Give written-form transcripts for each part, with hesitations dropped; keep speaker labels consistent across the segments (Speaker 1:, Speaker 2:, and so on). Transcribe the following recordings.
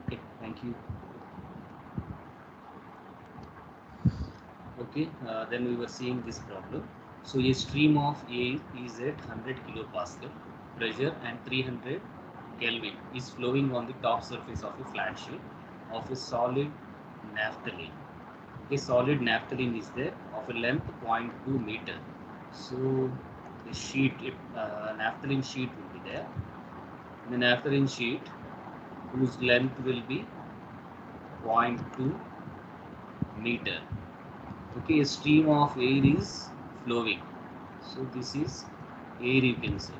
Speaker 1: Okay, thank you. Okay, then we were seeing this problem. So a stream of air is at 100 kilopascal pressure and 300 Kelvin is flowing on the top surface of a flat sheet of a solid naphthalene. A solid naphthalene is there of a length 0.2 meter. So the sheet, naphthalene sheet will be there. The naphthalene sheet whose length will be 0.2 meter. Okay, a stream of air is flowing. So this is air, you can say.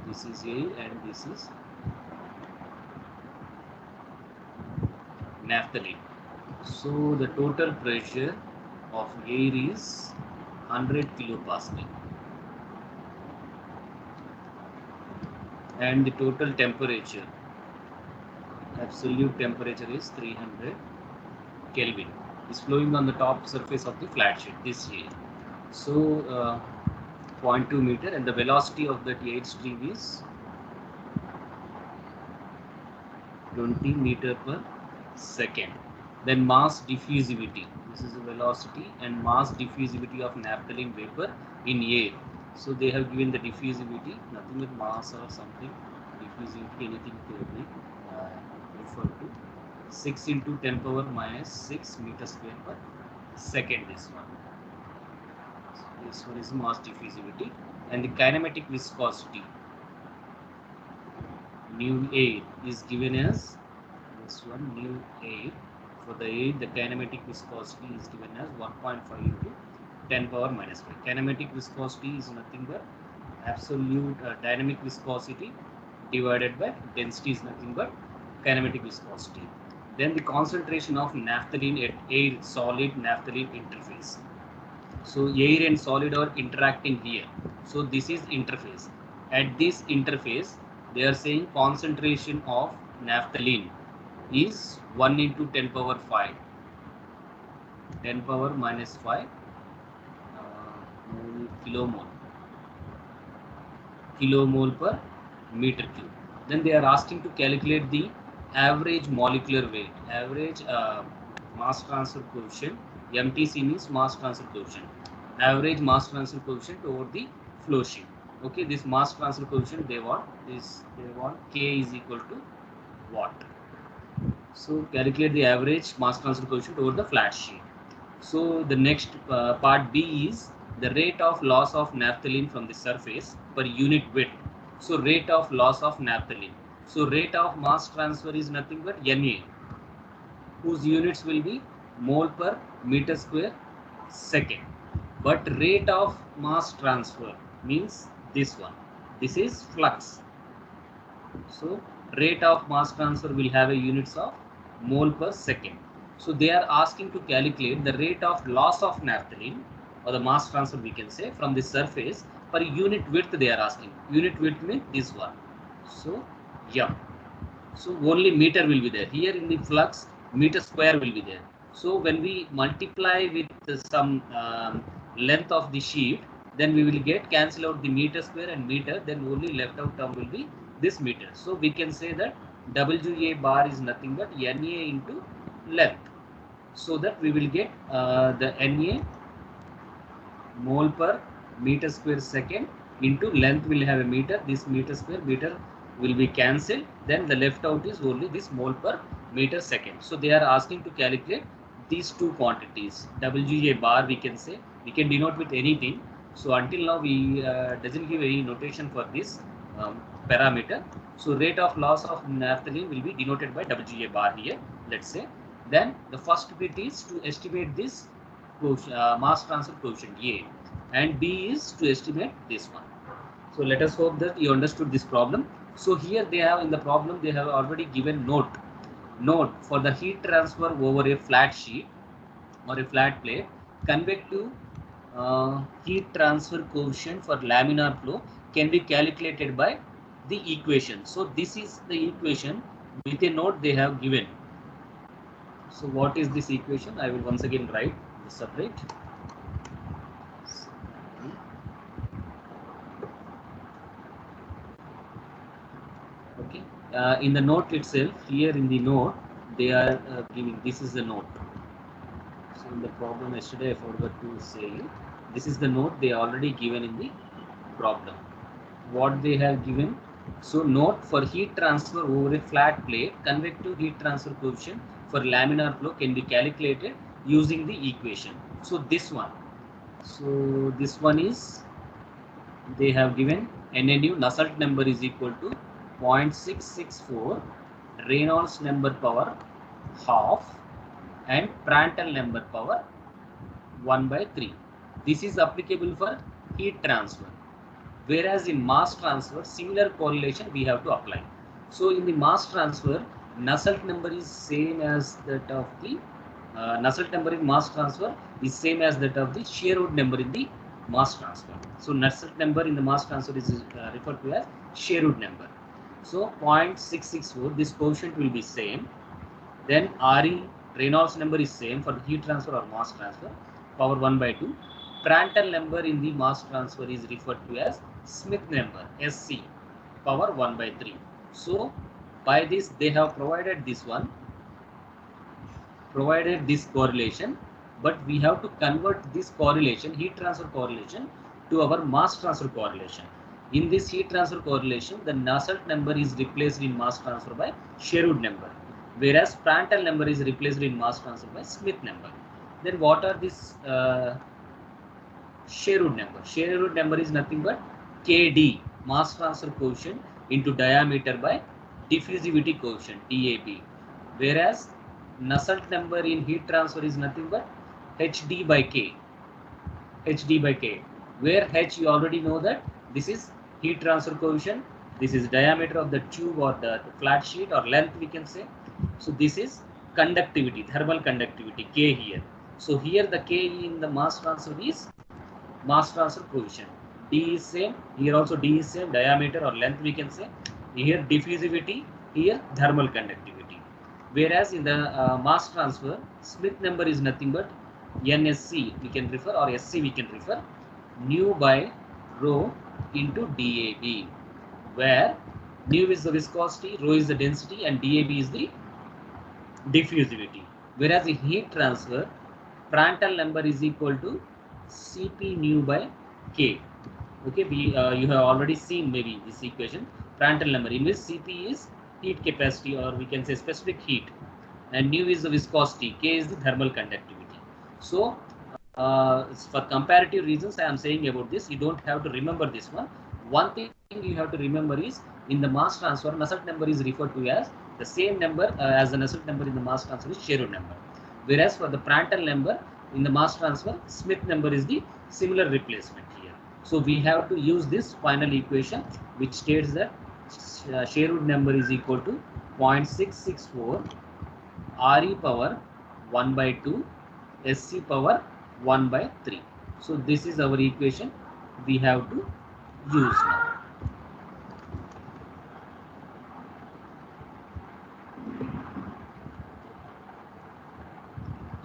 Speaker 1: This is air and this is naphthalene. So the total pressure of air is 100 kilopascal and the total temperature, absolute temperature is 300 Kelvin, is flowing on the top surface of the flat sheet, this air. So 0.2 meter and the velocity of that air stream is 20 meter per second. Then mass diffusivity, this is the velocity and mass diffusivity of naphthalene vapor in air. So they have given the diffusivity, nothing with mass or something, diffusivity, anything to be referred to. 6 into 10 power minus 6 meter square per second, this one. So this one is mass diffusivity. And the kinematic viscosity, nu air, is given as this one, nu air. For the air, the kinematic viscosity is given as 1.5 into 10 power minus 5. Kinematic viscosity is nothing but absolute dynamic viscosity divided by density is nothing but kinematic viscosity. Then the concentration of naphthalene at air solid naphthalene interface. So air and solid are interacting here. So this is interface. At this interface, they are saying concentration of naphthalene is 1 into 10 power 5, 10 power minus 5 kilomole per meter cube. Then they are asking to calculate the average molecular weight, average mass transfer coefficient. MTC means mass transfer coefficient, average mass transfer coefficient over the flow sheet. Okay, this mass transfer coefficient they want K is equal to what? So calculate the average mass transfer coefficient over the flat sheet. So the next part B is the rate of loss of naphthalene from the surface per unit width. So rate of loss of naphthalene. So rate of mass transfer is nothing but Na, whose units will be mole per meter square second. But rate of mass transfer means this one. This is flux. So rate of mass transfer will have a units of mole per second. So they are asking to calculate the rate of loss of naphthalene or the mass transfer, we can say, from the surface per unit width. They are asking unit width means this one. So yeah, so only meter will be there here in the flux, meter square will be there. So when we multiply with some length of the sheet, then we will get cancel out the meter square and meter, then only left out term will be this meter. So we can say that WA bar is nothing but NA into length. So that we will get the NA mole per meter square second into length will have a meter, this meter square meter will be cancelled, then the left out is only this mole per meter second. So they are asking to calculate these two quantities. WA bar we can say, we can denote with anything. So until now we doesn't give any notation for this parameter. So rate of loss of naphthalene will be denoted by WA bar here, let's say. Then the first bit is to estimate this mass transfer coefficient A, and B is to estimate this one. So let us hope that you understood this problem. So here they have in the problem they have already given note for the heat transfer over a flat sheet or a flat plate. Convective heat transfer coefficient for laminar flow can be calculated by the equation. So this is the equation with a note they have given. So what is this equation? I will once again write separate. Okay, in the note itself, here in the note, they are giving, this is the note. So in the problem yesterday, I forgot to say, this is the note they already given in the problem. What they have given, so note for heat transfer over a flat plate, convective heat transfer coefficient for laminar flow can be calculated using the equation. So this one, is, they have given NNU, Nusselt number is equal to 0.664, Reynolds number power half, and Prandtl number power 1 by 3. This is applicable for heat transfer. Whereas in mass transfer, similar correlation we have to apply. So in the mass transfer, Nusselt number is same as that of the Nusselt number in mass transfer is same as that of the Sherwood number in the mass transfer. So Nusselt number in the mass transfer is referred to as Sherwood number. So 0.664, this quotient will be same. Then RE, Reynolds number is same for the heat transfer or mass transfer, power 1 by 2. Prandtl number in the mass transfer is referred to as Smith number, SC, power 1 by 3. So by this they have provided this one, provided this correlation, but we have to convert this correlation, heat transfer correlation, to our mass transfer correlation. In this heat transfer correlation, the Nusselt number is replaced in mass transfer by Sherwood number, whereas Prandtl number is replaced in mass transfer by Smith number. Then what are this Sherwood number? Sherwood number is nothing but KD, mass transfer coefficient, into diameter by diffusivity coefficient, DAB. Whereas Nusselt number in heat transfer is nothing but HD by K. HD by K, where H you already know that this is heat transfer coefficient, this is diameter of the tube or the flat sheet or length we can say. So this is conductivity, thermal conductivity, K here. So here the K in the mass transfer is mass transfer coefficient. D is same, here also D is same, diameter or length we can say. Here diffusivity, here thermal conductivity. Whereas in the mass transfer, Smith number is nothing but NSC we can refer, or SC we can refer, nu by rho into DAB, where nu is the viscosity, rho is the density, and DAB is the diffusivity. Whereas in heat transfer, Prandtl number is equal to Cp nu by K. Okay, you have already seen maybe this equation. Prandtl number, in which Cp is heat capacity, or we can say specific heat, and nu is the viscosity, K is the thermal conductivity. So for comparative reasons I am saying about this, you don't have to remember this one. One thing you have to remember is, in the mass transfer, Nusselt number is referred to as the same number as the Nusselt number in the mass transfer is Sherwood number. Whereas for the Prandtl number in the mass transfer, Smith number is the similar replacement here. So we have to use this final equation, which states that Sherwood number is equal to 0.664 RE power 1 by 2 SC power 1 by 3. So this is our equation we have to use now.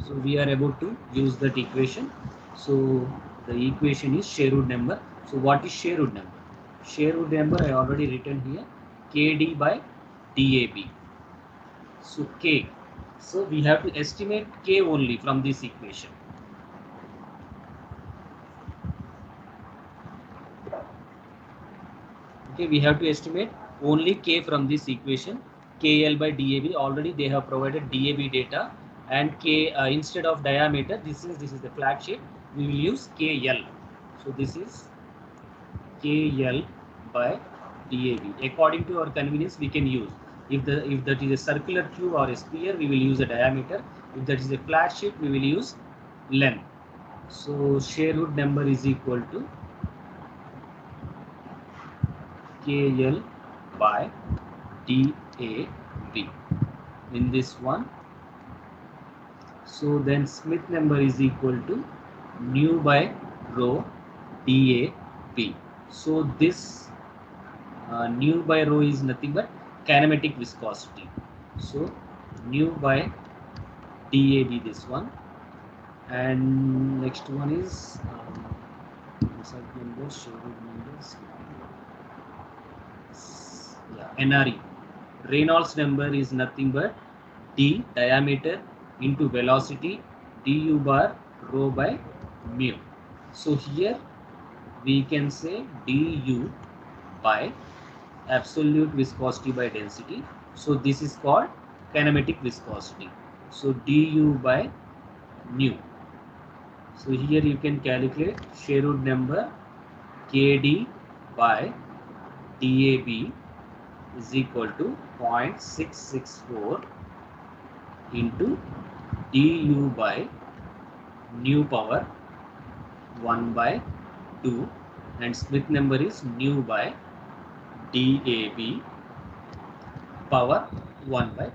Speaker 1: So we are able to use that equation. So the equation is Sherwood number. So what is Sherwood number? Sherwood number I already written here, KD by DAB. So K. So we have to estimate K only from this equation. Okay, we have to estimate only K from this equation. KL by DAB, already they have provided DAB data, and K instead of diameter, this is the flat sheet, we will use KL. So this is KL by DAB. According to our convenience, we can use. If that is a circular tube or a sphere, we will use a diameter. If that is a flat sheet, we will use length. So Sherwood number is equal to KL by DAB in this one. So then Smith number is equal to nu by rho DAB. So this nu by rho is nothing but kinematic viscosity. So nu by DAB, this one. And next one is NRE, Reynolds number is nothing but d diameter into velocity du bar rho by mu. So here we can say du by absolute viscosity by density. So this is called kinematic viscosity. So du by nu. So here you can calculate Sherwood number Kd by dAB is equal to 0.664 into du by nu power 1 by 2, and Smith number is nu by dAB power 1 by 2.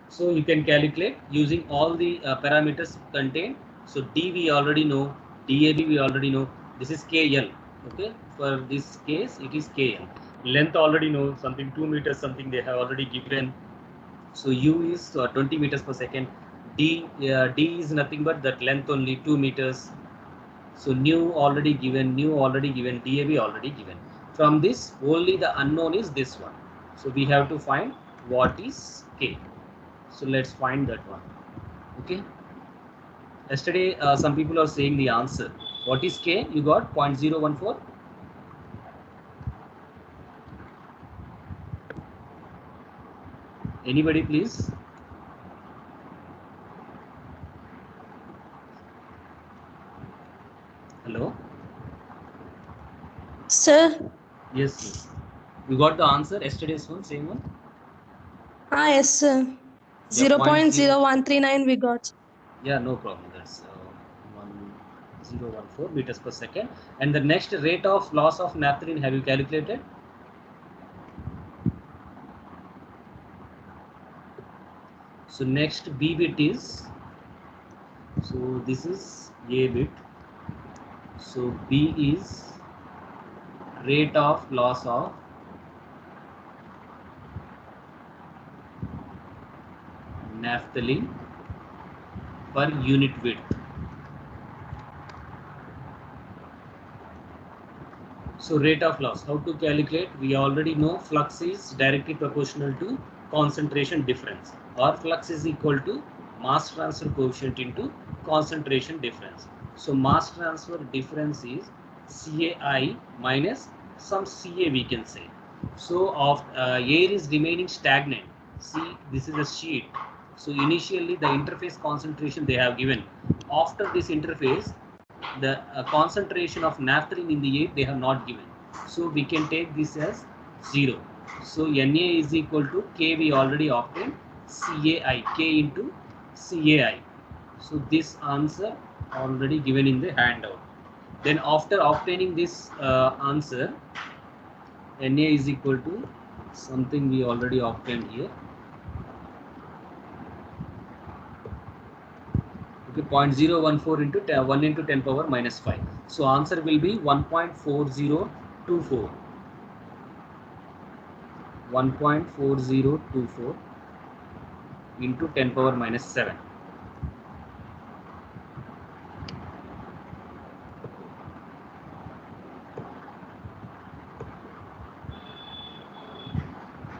Speaker 1: So you can calculate using all the parameters contained. So d we already know, dAB we already know. This is KL. Okay, for this case it is KL. Length already know, something 2 meters, something they have already given. So u is 20 meters per second. D is nothing but that length only 2 meters. So nu already given, dAB already given. From this only the unknown is this one. So we have to find what is K. So let's find that one. Okay. Yesterday some people are saying the answer. What is K? You got 0.014. Anybody please? Hello?
Speaker 2: Sir?
Speaker 1: Yes, yes. You got the answer, yesterday's one, same one?
Speaker 2: Ah, yes, sir.
Speaker 1: Yeah,
Speaker 2: 0.0139 we got.
Speaker 1: Yeah, no problem. That's 1014 meters per second. And the next rate of loss of naphthalene, have you calculated? So next B bit is, so this is A bit. So B is rate of loss of naphthalene per unit width. So rate of loss, how to calculate? We already know flux is directly proportional to concentration difference, or flux is equal to mass transfer coefficient into concentration difference. So mass transfer difference is CAI minus some CA we can say. So of air is remaining stagnant. See, this is a sheet. So initially the interface concentration they have given. After this interface, the concentration of naphthalene in the air they have not given. So we can take this as 0. So Na is equal to K we already obtained, CAI, K into CAI. So this answer already given in the handout. Then after obtaining this answer, Na is equal to something we already obtained here. Okay, 0.014 into 1 into 10 power minus 5. So answer will be 1.4024. 1.4024 into 10 power minus 7.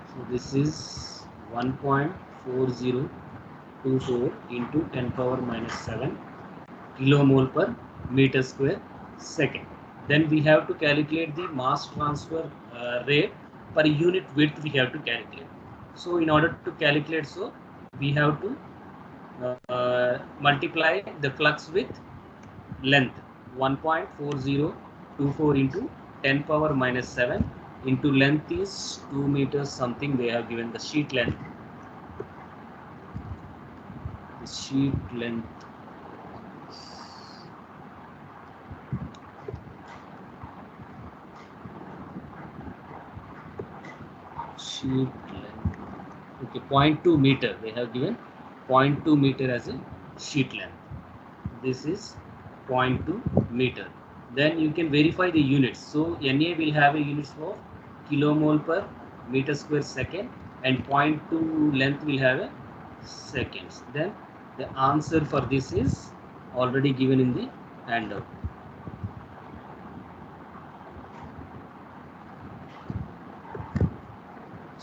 Speaker 1: So this is 1.4024 into 10 power minus 7 kilomole per meter square second. Then we have to calculate the mass transfer rate per unit width we have to calculate. So in order to calculate, so we have to multiply the flux with length 1.4024 into 10 power minus 7 into length is 2 meters something they have given the sheet length. The sheet length okay, 0.2 meter they have given 0.2 meter as a sheet length. This is 0.2 meter. Then you can verify the units. So Na will have a units of kilomole per meter square second, and 0.2 length will have a seconds. Then the answer for this is already given in the handout.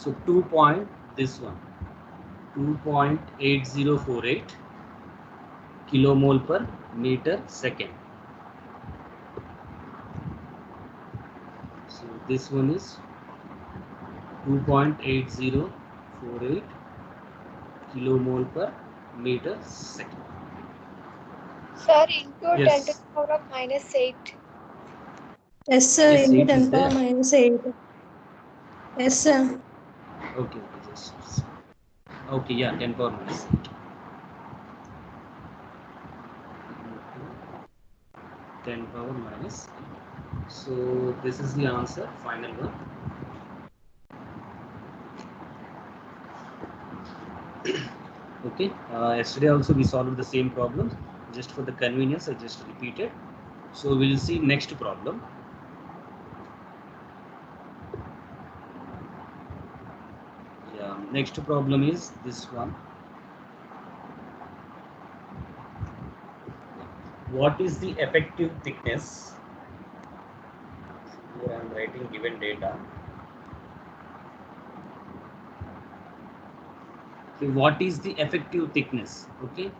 Speaker 1: So 2.8048 kilomole per meter second. So this one is 2.8048 kilomole per meter second.
Speaker 3: Sir, into 10 to
Speaker 1: Yes.
Speaker 3: the power of -8.
Speaker 2: Yes, sir.
Speaker 1: Yes,
Speaker 2: Into
Speaker 1: 8 is
Speaker 2: 10 power
Speaker 1: there.
Speaker 2: -8. Yes, sir.
Speaker 1: Okay, just okay, yeah, 10 power minus 8. 10 power minus 8. So this is the answer, final one. Okay, yesterday also we solved the same problem. Just for the convenience, I just repeated. So we'll see next problem. Yeah, next problem is this one. What is the effective thickness? Here I am writing given data. Okay, what is the effective thickness? Okay,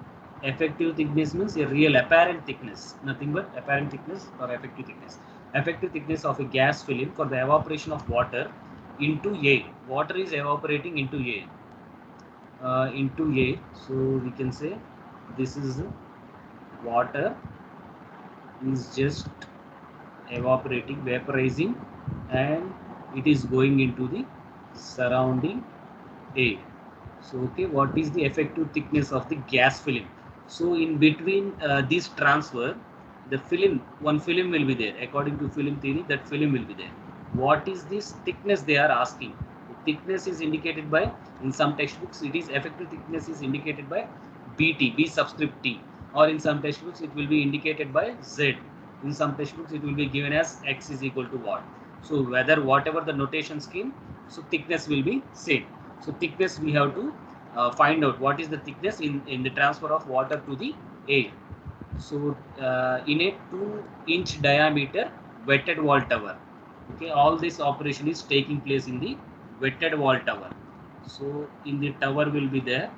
Speaker 1: effective thickness means a real apparent thickness, nothing but apparent thickness or effective thickness. Effective thickness of a gas film for the evaporation of water into air. Water is evaporating into air. Into air. So we can say this is water is just evaporating, vaporizing, and it is going into the surrounding air. So okay, what is the effective thickness of the gas film? So in between this transfer, the film, one film will be there. According to film theory, that film will be there. What is this thickness they are asking? The thickness is indicated by, in some textbooks, it is effective thickness is indicated by BT, B subscript T, or in some textbooks it will be indicated by Z. In some textbooks it will be given as X is equal to what. So whatever the notation scheme, so thickness will be same. So thickness we have to find out what is the thickness in the transfer of water to the air. So in a 2-inch diameter wetted wall tower, okay, all this operation is taking place in the wetted wall tower. So in the tower will be there,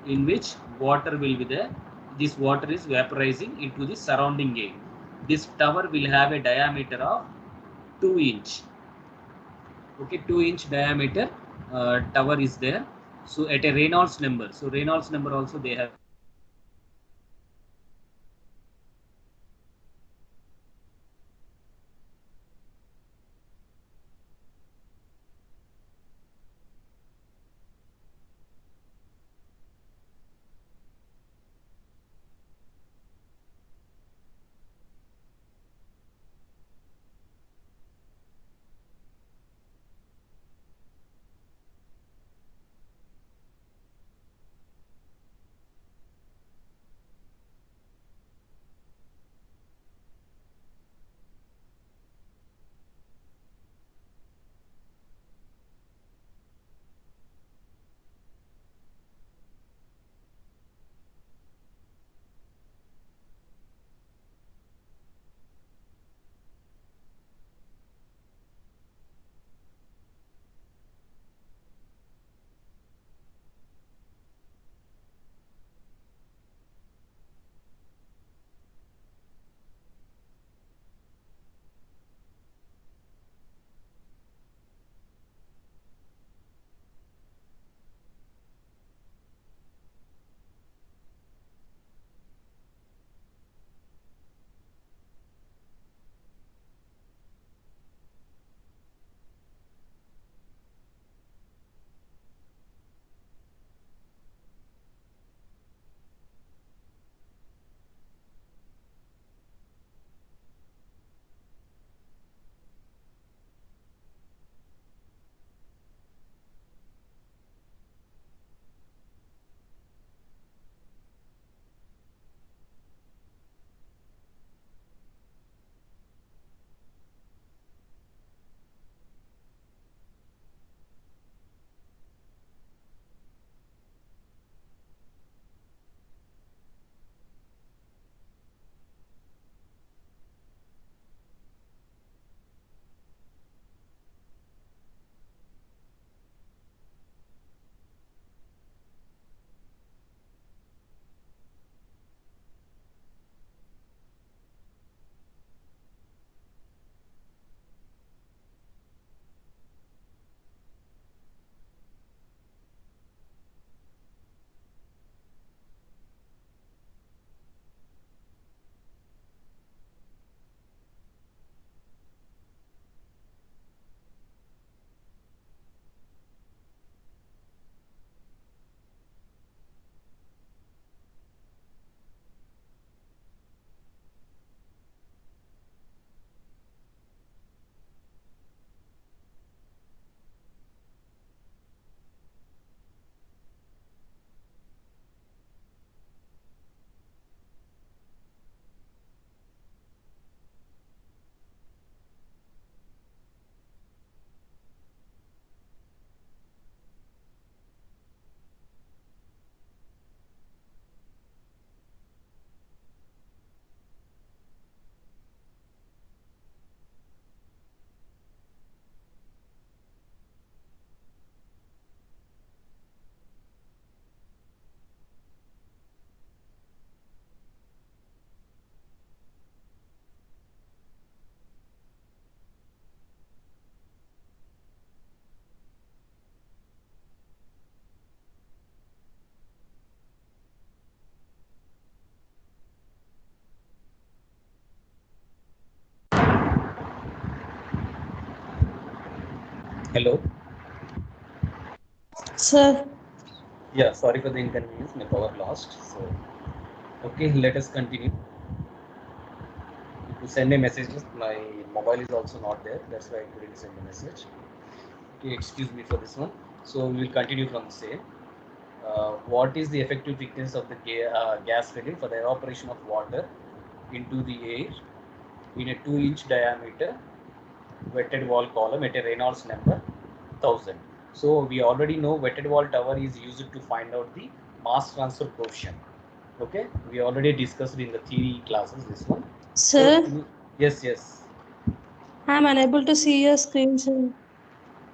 Speaker 1: in which water will be there. This water is vaporizing into the surrounding air. This tower will have a diameter of 2-inch. Okay, 2-inch diameter tower is there. So at a Reynolds number, so Reynolds number also they have Hello.
Speaker 2: Sir.
Speaker 1: Yeah, sorry for the inconvenience. My power lost. So, okay, let us continue. To send a message, my mobile is also not there. That's why I couldn't send a message. Okay, excuse me for this one. So we will continue from the same. What is the effective thickness of the gas filling for the evaporation of water into the air in a 2-inch diameter wetted wall column at a Reynolds number 1000? So we already know wetted wall tower is used to find out the mass transfer coefficient. Okay, we already discussed in the theory classes this one.
Speaker 2: Sir,
Speaker 1: So yes.
Speaker 2: I'm unable to see your screen, sir.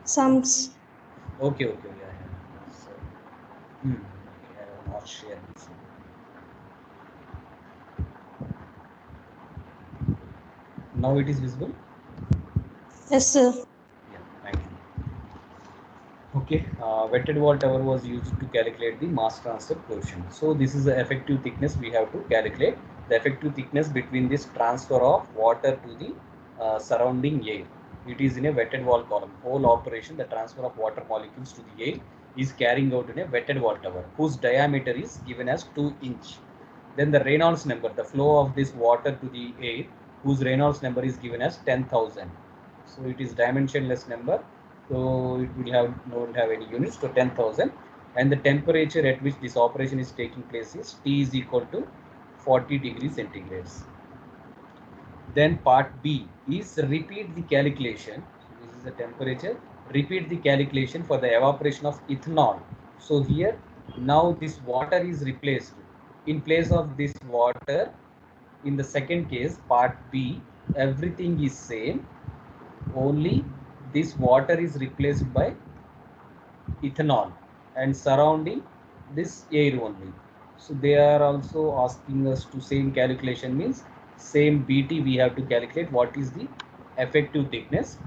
Speaker 2: Sums.
Speaker 1: Okay, yeah. So, okay, I will not share this one. Now it is visible.
Speaker 2: Yes, sir.
Speaker 1: Yeah, thank you. Okay, wetted wall tower was used to calculate the mass transfer coefficient. So this is the effective thickness we have to calculate. The effective thickness between this transfer of water to the surrounding air. It is in a wetted wall column. Whole operation, the transfer of water molecules to the air, is carrying out in a wetted wall tower, whose diameter is given as 2-inch. Then the Reynolds number, the flow of this water to the air, whose Reynolds number is given as 10,000. So it is dimensionless number. So it will don't have any units, so 10,000. And the temperature at which this operation is taking place is T is equal to 40 degrees centigrades. Then part B is repeat the calculation. So this is the temperature. Repeat the calculation for the evaporation of ethanol. So here now this water is replaced. In place of this water, in the second case, part B, everything is same. Only this water is replaced by ethanol and surrounding this air only. So they are also asking us to same calculation, means same BT we have to calculate what is the effective thickness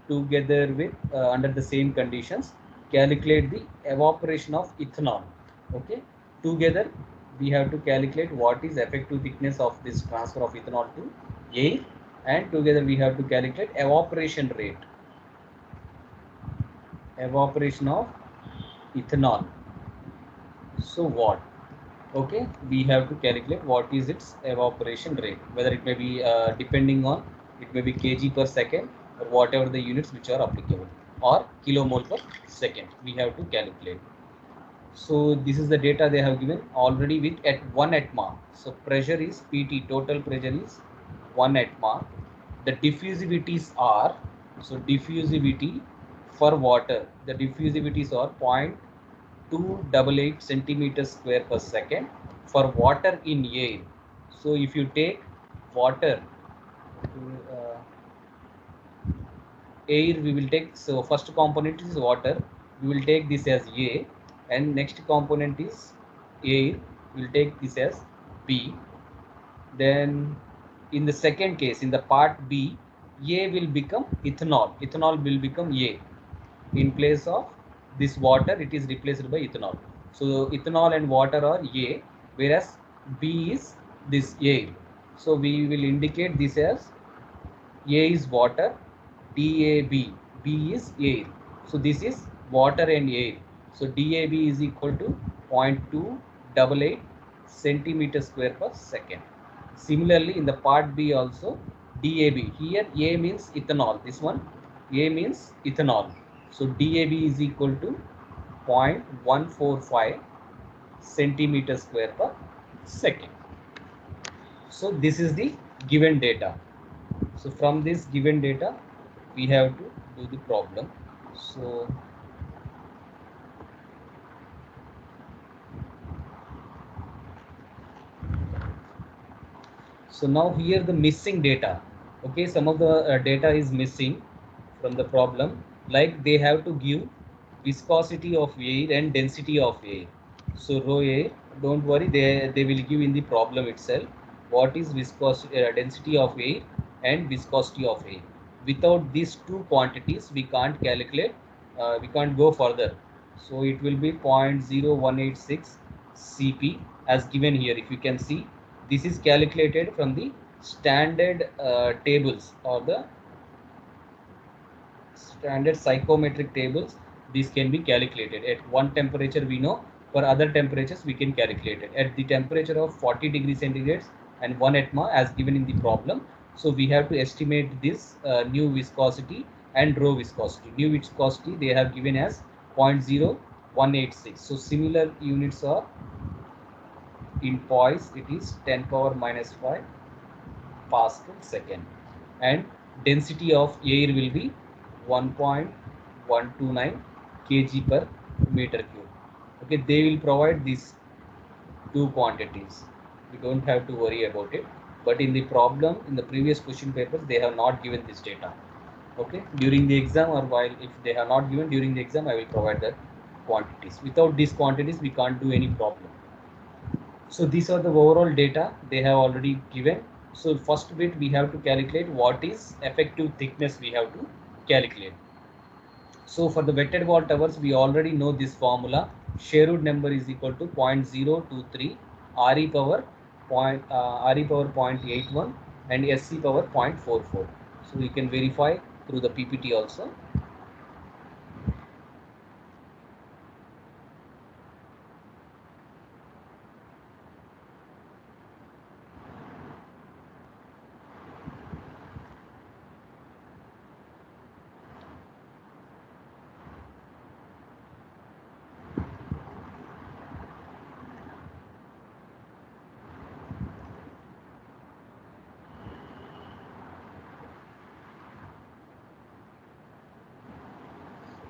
Speaker 1: together with under the same conditions calculate the evaporation of ethanol. Okay, together we have to calculate what is effective thickness of this transfer of ethanol to air, and together we have to calculate evaporation rate, evaporation of ethanol. So what? Okay, we have to calculate what is its evaporation rate, whether it may be depending on, it may be kg per second or whatever the units which are applicable, or kilomole per second we have to calculate. So this is the data they have given already with at 1 atmosphere. So pressure is PT, total pressure is 1 atmosphere. The diffusivities are, so diffusivity for water, the diffusivities are 0.288 centimeters square per second for water in air. So if you take water, uh, air we will take, so first component is water, we will take this as A, and next component is air, we will take this as B. Then in the second case, in the part B, A will become ethanol, ethanol will become A. In place of this water, it is replaced by ethanol. So ethanol and water are A, whereas B is this air. So we will indicate this as A is water, DAB, B is air. So this is water and air. So DAB is equal to 0.288 centimeter square per second. Similarly, in the part B also, DAB, here A means ethanol, this one A means ethanol. So DAB is equal to 0.145 centimeter square per second. So this is the given data. So from this given data, we have to do the problem. So now here the missing data. Okay, some of the data is missing from the problem. Like they have to give viscosity of air and density of air. So rho air, don't worry, they will give in the problem itself. What is viscosity, density of air and viscosity of air? Without these two quantities, we can't calculate. We can't go further. So it will be 0.0186 Cp as given here. If you can see, this is calculated from the standard tables or the standard psychometric tables, these can be calculated. At one temperature we know, for other temperatures we can calculate it. At the temperature of 40 degrees centigrade and 1 atma as given in the problem, so we have to estimate this new viscosity and rho viscosity. New viscosity they have given as 0.0186. So similar units are in poise, it is 10 power minus 5 Pascal second, and density of air will be 1.129 kg per meter cube. Okay, they will provide these two quantities. We don't have to worry about it. But in the problem, in the previous question papers, they have not given this data. Okay, during the exam, or while if they have not given during the exam, I will provide the quantities. Without these quantities, we can't do any problem. So these are the overall data they have already given. So first bit we have to calculate what is effective thickness we have to calculate. So for the wetted wall towers we already know this formula. Sherwood number is equal to 0.023 RE power 0.81 and SC power 0.44. So you can verify through the PPT also.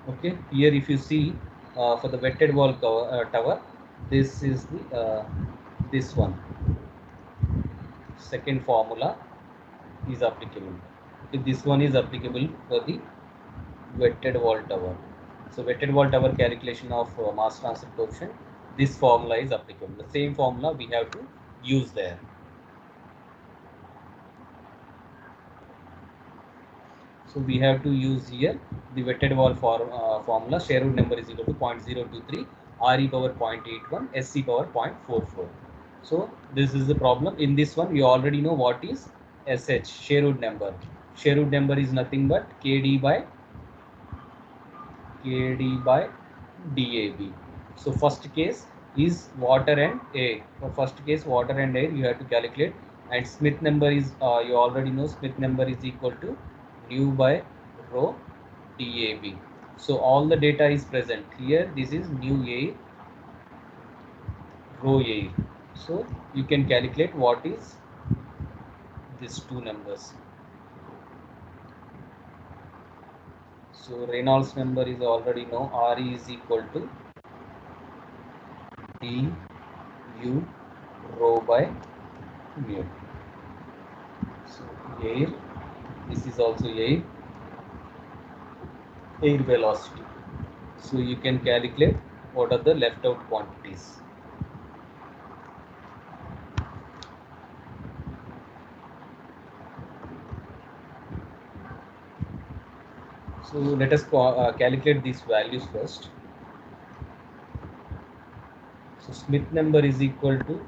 Speaker 1: Okay, here if you see for the wetted wall tower, this is the this one second formula is applicable. Okay, this one is applicable for the wetted wall tower. So wetted wall tower calculation of mass transfer coefficient, this formula is applicable. The same formula we have to use there. So we have to use here the wetted wall formula. Sherwood number is equal to 0.023 RE power 0.81 SC power 0.44. So this is the problem. In this one, you already know what is SH, Sherwood number. Sherwood number is nothing but KD by DAB. So first case is water and air. For first case water and air you have to calculate, and Smith number is you already know Smith number is equal to nu by rho DAB. So all the data is present here. This is nu air, rho air. So you can calculate what is these two numbers. So Reynolds number is already know, RE is equal to D U rho by mu. So air, this is also air velocity. So you can calculate what are the left out quantities. So let us calculate these values first. So Smith number is equal to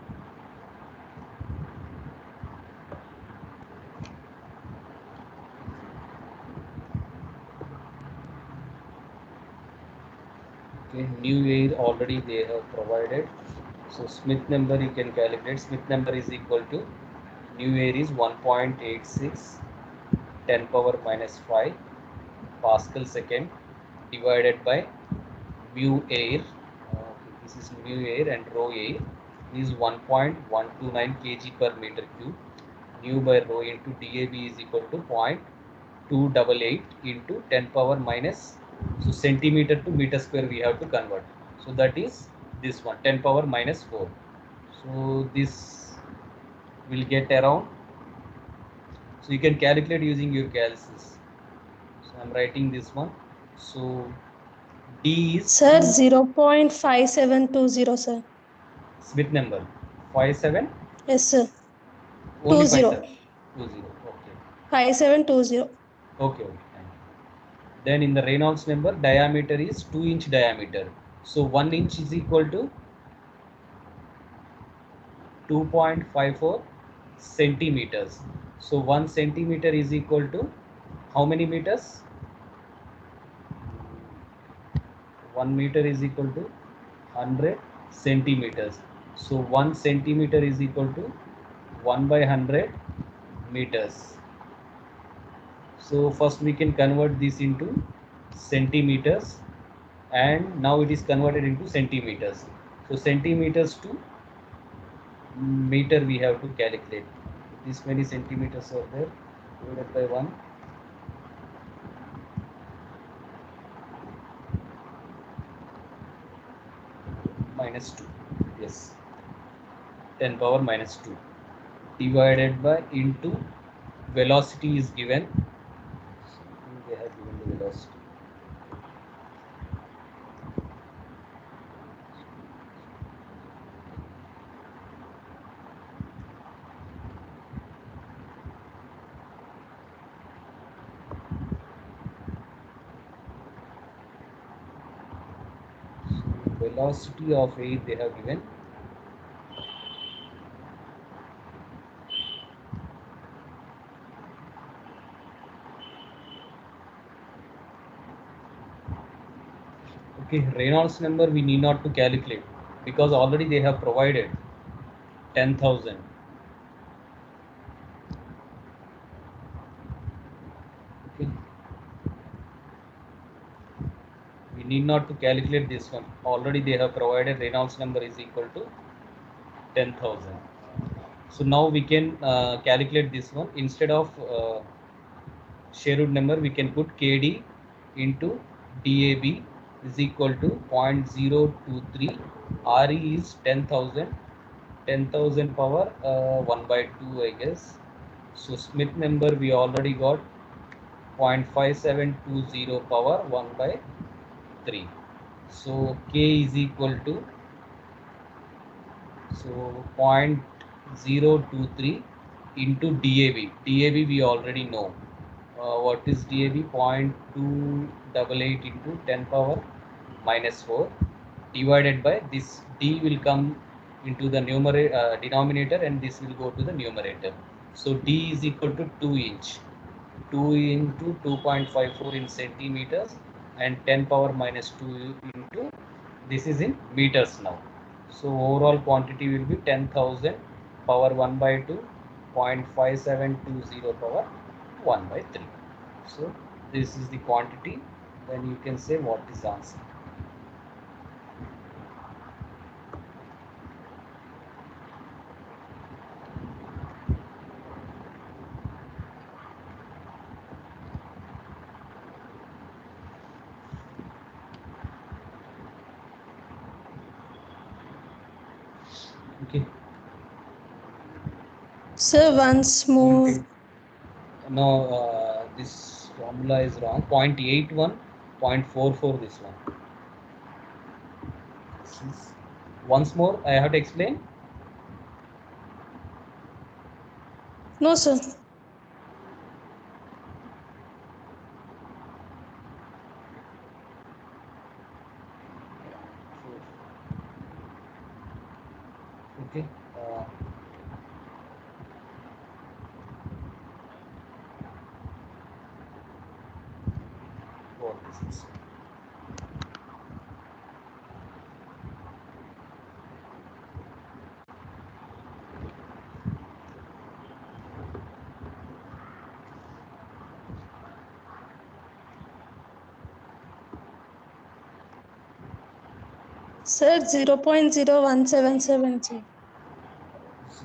Speaker 1: nu air already they have provided. So Smith number you can calculate. Smith number is equal to nu air is 1.86 10 power minus 5 Pascal second divided by mu air. This is mu air and rho air is 1.129 kg per meter cube. Nu by rho into DAB is equal to 0.288 into 10 power minus, so centimeter to meter square we have to convert. So that is this one, 10 power minus 4. So this will get around, so you can calculate using your calculus. So I'm writing this one. So D is
Speaker 2: Sir, 0.5720, sir.
Speaker 1: Smith number 57.
Speaker 2: Yes, sir.
Speaker 1: Only
Speaker 2: 20.
Speaker 1: 57. 20. Okay.
Speaker 2: 5720.
Speaker 1: Okay. Okay. Thank you. Then in the Reynolds number, diameter is 2-inch diameter. So 1 inch is equal to 2.54 centimeters. So 1 centimeter is equal to how many meters? 1 meter is equal to 100 centimeters. So 1 centimeter is equal to 1 by 100 meters. So first we can convert this into centimeters, and now it is converted into centimeters. So centimeters to meter we have to calculate. This many centimeters are there, divided by 1. Minus 2, yes, 10 power minus 2 divided by into velocity is given. They have given the velocity. Velocity of 8 they have given. Okay, Reynolds number we need not to calculate because already they have provided 10,000. Okay, we need not to calculate this one. Already they have provided Reynolds number is equal to 10,000. So now we can calculate this one. Instead of Sherwood number, we can put KD into DAB is equal to 0.023. RE is 10,000. 10,000 power 1 by 2, I guess. So Smith number we already got 0.5720 power 1 by 3. So K is equal to 0.023 into DAB. DAB we already know. What is DAB? 0.288 into 10 power minus 4 divided by this. D will come into the denominator, and this will go to the numerator. So D is equal to 2 inch. 2 into 2.54 in centimeters, and 10 power minus 2 into, this is in meters now. So overall quantity will be 10,000 power 1 by 2, 0.5720 power 1 by 3. So this is the quantity. Then you can say what is the answer. Okay.
Speaker 2: Sir, once more.
Speaker 1: No, this formula is wrong. 0.81, 0.44 this one. Once more, I have to explain.
Speaker 2: No, sir.
Speaker 1: Okay. What is this?
Speaker 2: Sir, 0.0177, sir.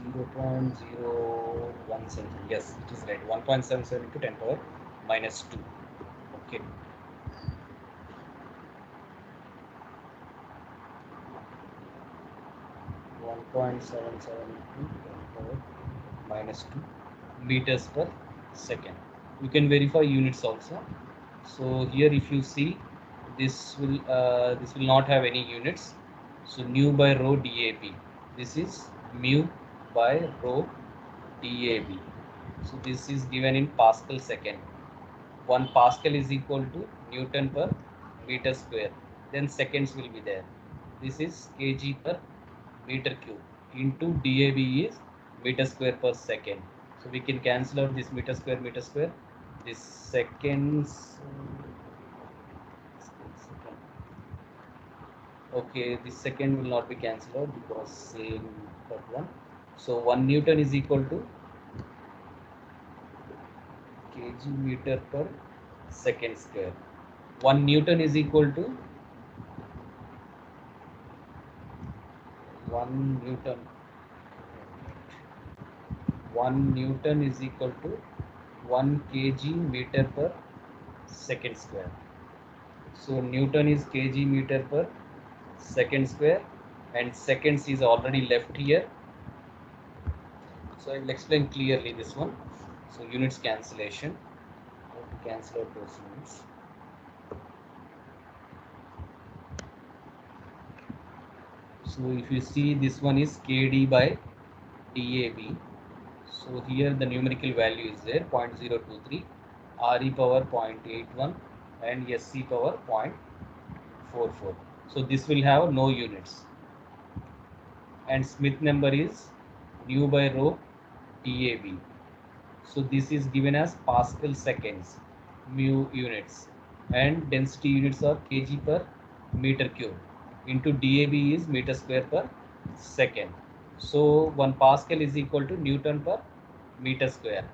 Speaker 1: 0.017. Yes, it is right. 1.77 into 10 power minus 2. Okay. One 1.77 into 10 power minus 2 meters per second. You can verify units also. So here, if you see, this will not have any units. So nu by rho DAB. This is mu by rho DAB. So this is given in Pascal second. 1 Pascal is equal to Newton per meter square. Then seconds will be there. This is kg per meter cube into DAB is meter square per second. So we can cancel out this meter square. This seconds. Okay, the second will not be cancelled out because same but one. So 1 Newton is equal to kg meter per second square. 1 Newton is equal to 1 Newton. 1 Newton is equal to 1 kg meter per second square. So Newton is kg meter per second square and seconds is already left here. So I will explain clearly this one. So units cancellation. How to cancel out those units. So if you see, this one is kd by DAB. So here the numerical value is there 0.023, RE power 0.81 and SC power 0.44. So this will have no units. And Smith number is nu by rho DAB. So this is given as Pascal seconds, mu units, and density units are kg per meter cube into DAB is meter square per second. So 1 Pascal is equal to Newton per meter square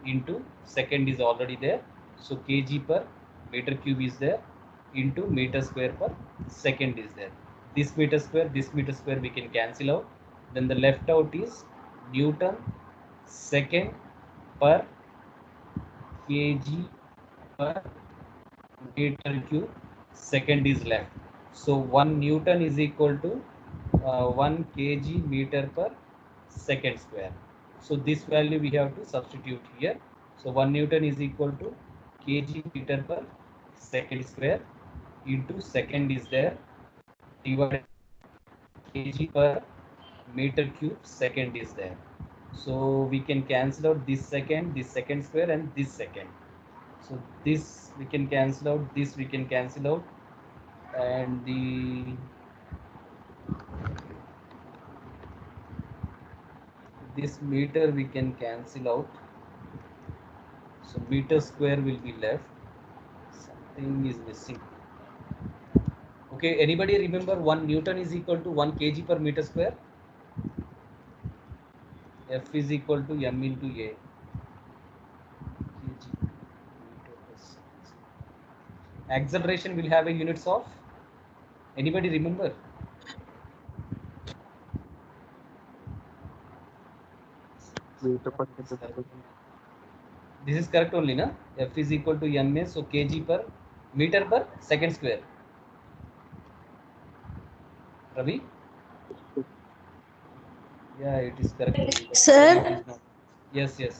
Speaker 1: into second is already there. So kg per meter cube is there into meter square per second is there. This meter square we can cancel out. Then the left out is Newton second per kg per meter cube second is left. So 1 Newton is equal to 1 kg meter per second square. So this value we have to substitute here. So 1 Newton is equal to kg meter per second square into second is there divided kg per meter cube second is there. So we can cancel out this second square and this second. So this we can cancel out, this we can cancel out, and this meter we can cancel out. So meter square will be left. Something is missing. Okay, anybody remember 1 Newton is equal to 1 kg per meter square? F is equal to m into A. Kg. Acceleration will have a units of, anybody remember?
Speaker 4: meter per second.
Speaker 1: This is correct only, na? F is equal to ma, so kg per meter per second square. Ravi? Yeah, it is correct only. But
Speaker 2: Sir?
Speaker 1: it is not. Yes, yes.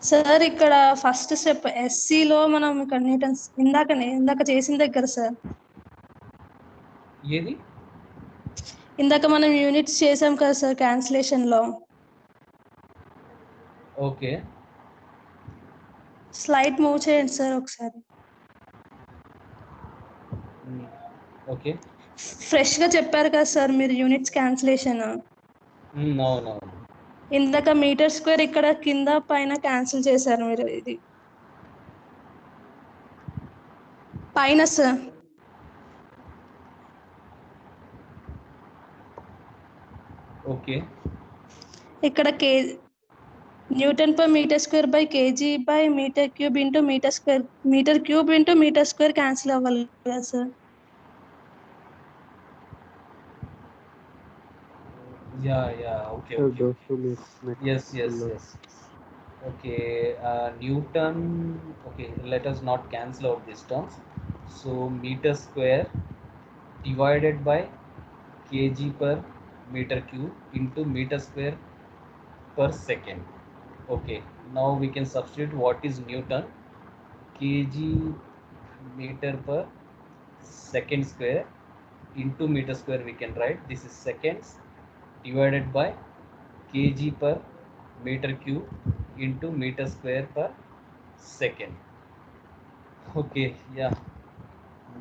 Speaker 2: Sir ఇక్కడ first step ఎస్సీలో మనం ఇక్కడ Newton's ఇందాక చేసిన దగ్గర sir
Speaker 1: ఏది?
Speaker 2: ఇందాక మనం units చేసాం కదా సార్ క్యాన్సిలేషన్ లో.
Speaker 1: ఓకే,
Speaker 2: స్లైడ్ మూవ్ చేయండి సార్ ఒకసారి.
Speaker 1: ఓకే,
Speaker 2: ఫ్రెష్ గా చెప్పారు కదా సార్ మీరు యూనిట్స్ క్యాన్సిలేషన్.
Speaker 1: అవునవును.
Speaker 2: ఇందాక మీటర్ స్క్వేర్ ఇక్కడ కింద పైన క్యాన్సిల్ చేశారు మీరు. ఇది పైన సార్
Speaker 1: ఓకే,
Speaker 2: ఇక్కడ newton per metre square by KG by metre cube into metre square, metre cube into metre square cancel అవ్వాలి కదా sir.
Speaker 1: Yeah, okay.
Speaker 4: Those two make
Speaker 1: Yes. Okay, Newton. Okay, let us not cancel out these terms. So meter square divided by kg per meter cube into meter square per second. Okay, now we can substitute what is Newton. Kg meter per second square into meter square we can write. This is seconds divided by kg per meter cube into meter square per second. Okay, yeah.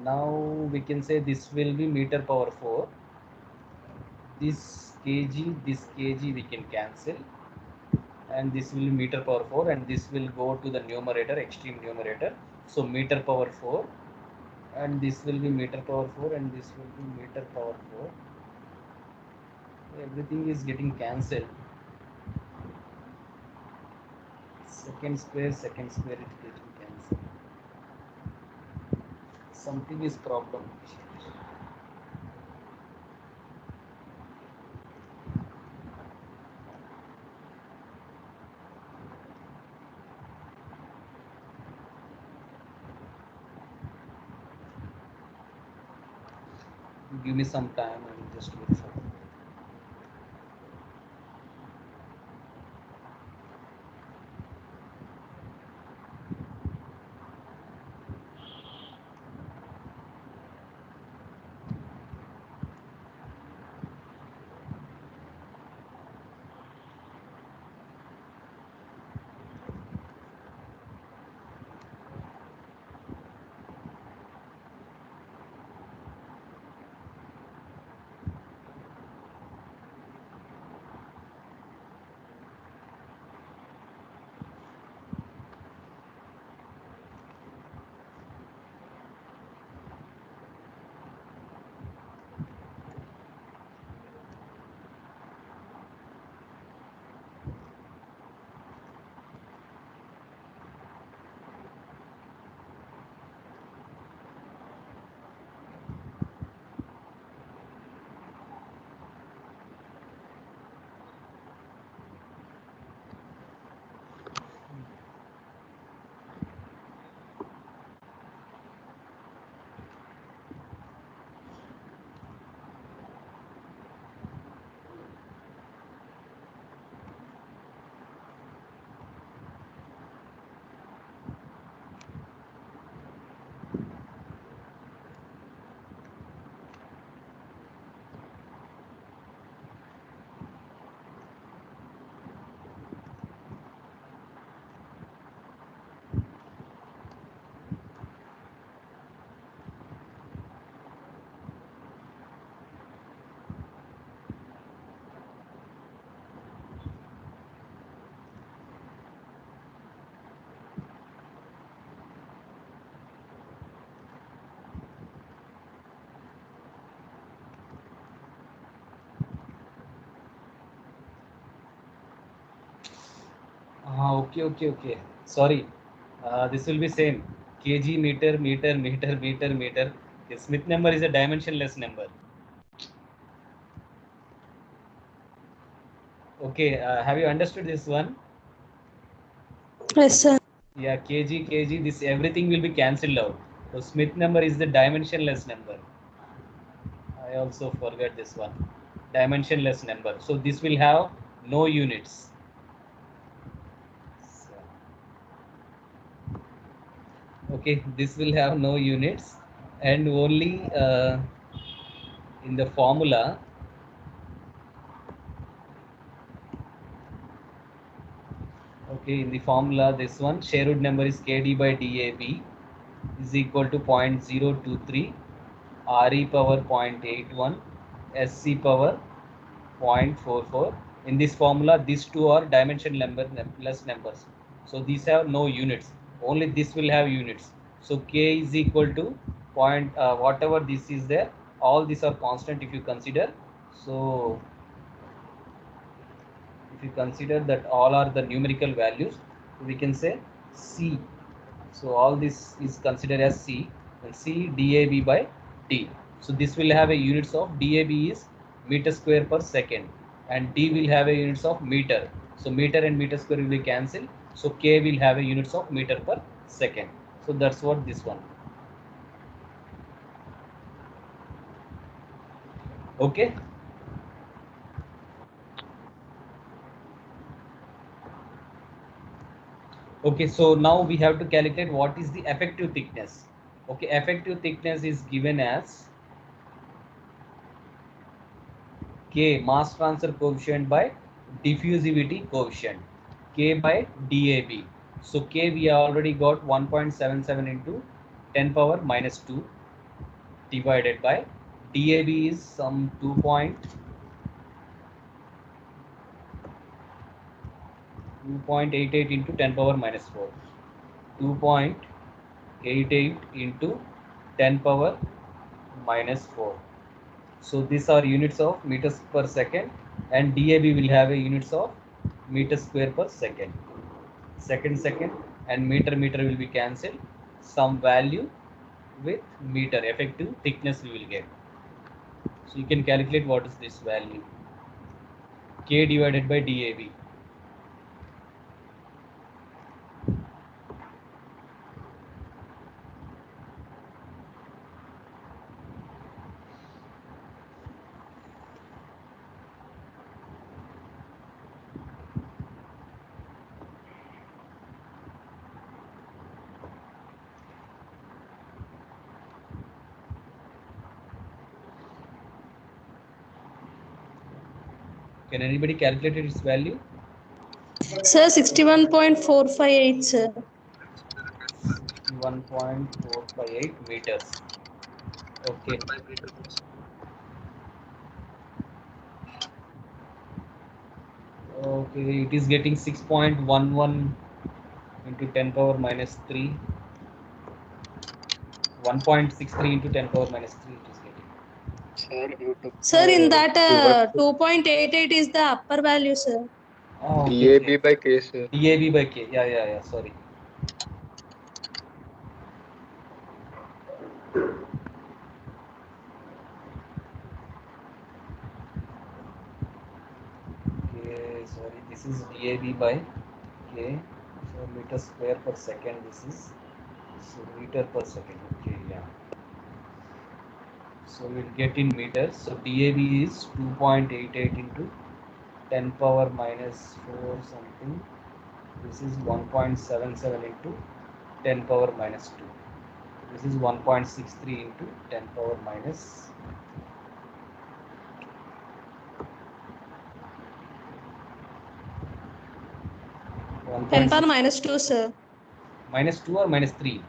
Speaker 1: Now we can say this will be meter power 4. This kg we can cancel, and this will be meter power 4, and this will go to the numerator, extreme numerator. So meter power 4 and this will be meter power 4 and this will be meter power 4. Everything is getting cancelled. Second square is getting cancelled. Something is problem. Give me some time, I will just wait for it. Okay. Sorry. This will be same. Kg, meter. The Smith number is a dimensionless number. Okay. Have you understood this one?
Speaker 2: Yes, sir.
Speaker 1: Yeah, kg. This everything will be cancelled out. So Smith number is the dimensionless number. I also forgot this one. Dimensionless number. So this will have no units. Okay, this will have no units, and only in the formula this one Sherwood number is kd by dab is equal to 0.023 re power 0.81 sc power 0.44. In this formula, these two are dimensionless numbers, so these have no units, only this will have units. So k is equal to whatever this is there, all these are constant if you consider. So if you consider that all are the numerical values, we can say C. So all this is considered as C, and C dAB by D. So this will have a units of dAB is meter square per second, and D will have a units of meter. So meter and meter square will be cancelled. So K will have a units of meter per second. So that's what this one. Okay. Okay, so now we have to calculate what is the effective thickness. Okay, effective thickness is given as K, mass transfer coefficient by diffusivity coefficient, K by dAB. So K we have already got 1.77 into 10 power minus 2 divided by dAB is some 2.88 into 10 power minus 4. 2.88 into 10 power minus 4. So these are units of meters per second, and DAB will have a units of meter square per second. Second and meter will be cancelled. Some value with meter effective thickness we will get. So you can calculate what is this value. K divided by DAB. Can anybody calculate its value?
Speaker 2: Sir, 61.458, sir.
Speaker 1: 1.458 meters. Okay. Okay, it is getting 6.11 into 10 power minus 3. 1.63 into 10 power minus 3 it is getting.
Speaker 4: Sir, you took
Speaker 2: Sir, in that
Speaker 4: reverse
Speaker 2: 2.88 is the upper value, sir.
Speaker 1: Oh, okay,
Speaker 4: DAB by K, sir.
Speaker 1: DAB by K. Yeah, sorry. Okay, sorry, this is DAB by K. So meter square per second, this is so meter per second. Okay, yeah. So we'll get in meters. So DAB is 2.88 into 10 power minus 4 something. This is 1.77 into 10 power minus 2. This is 1.63 into 10 power minus
Speaker 2: 10 power minus 2, sir.
Speaker 1: minus 2 or minus 3?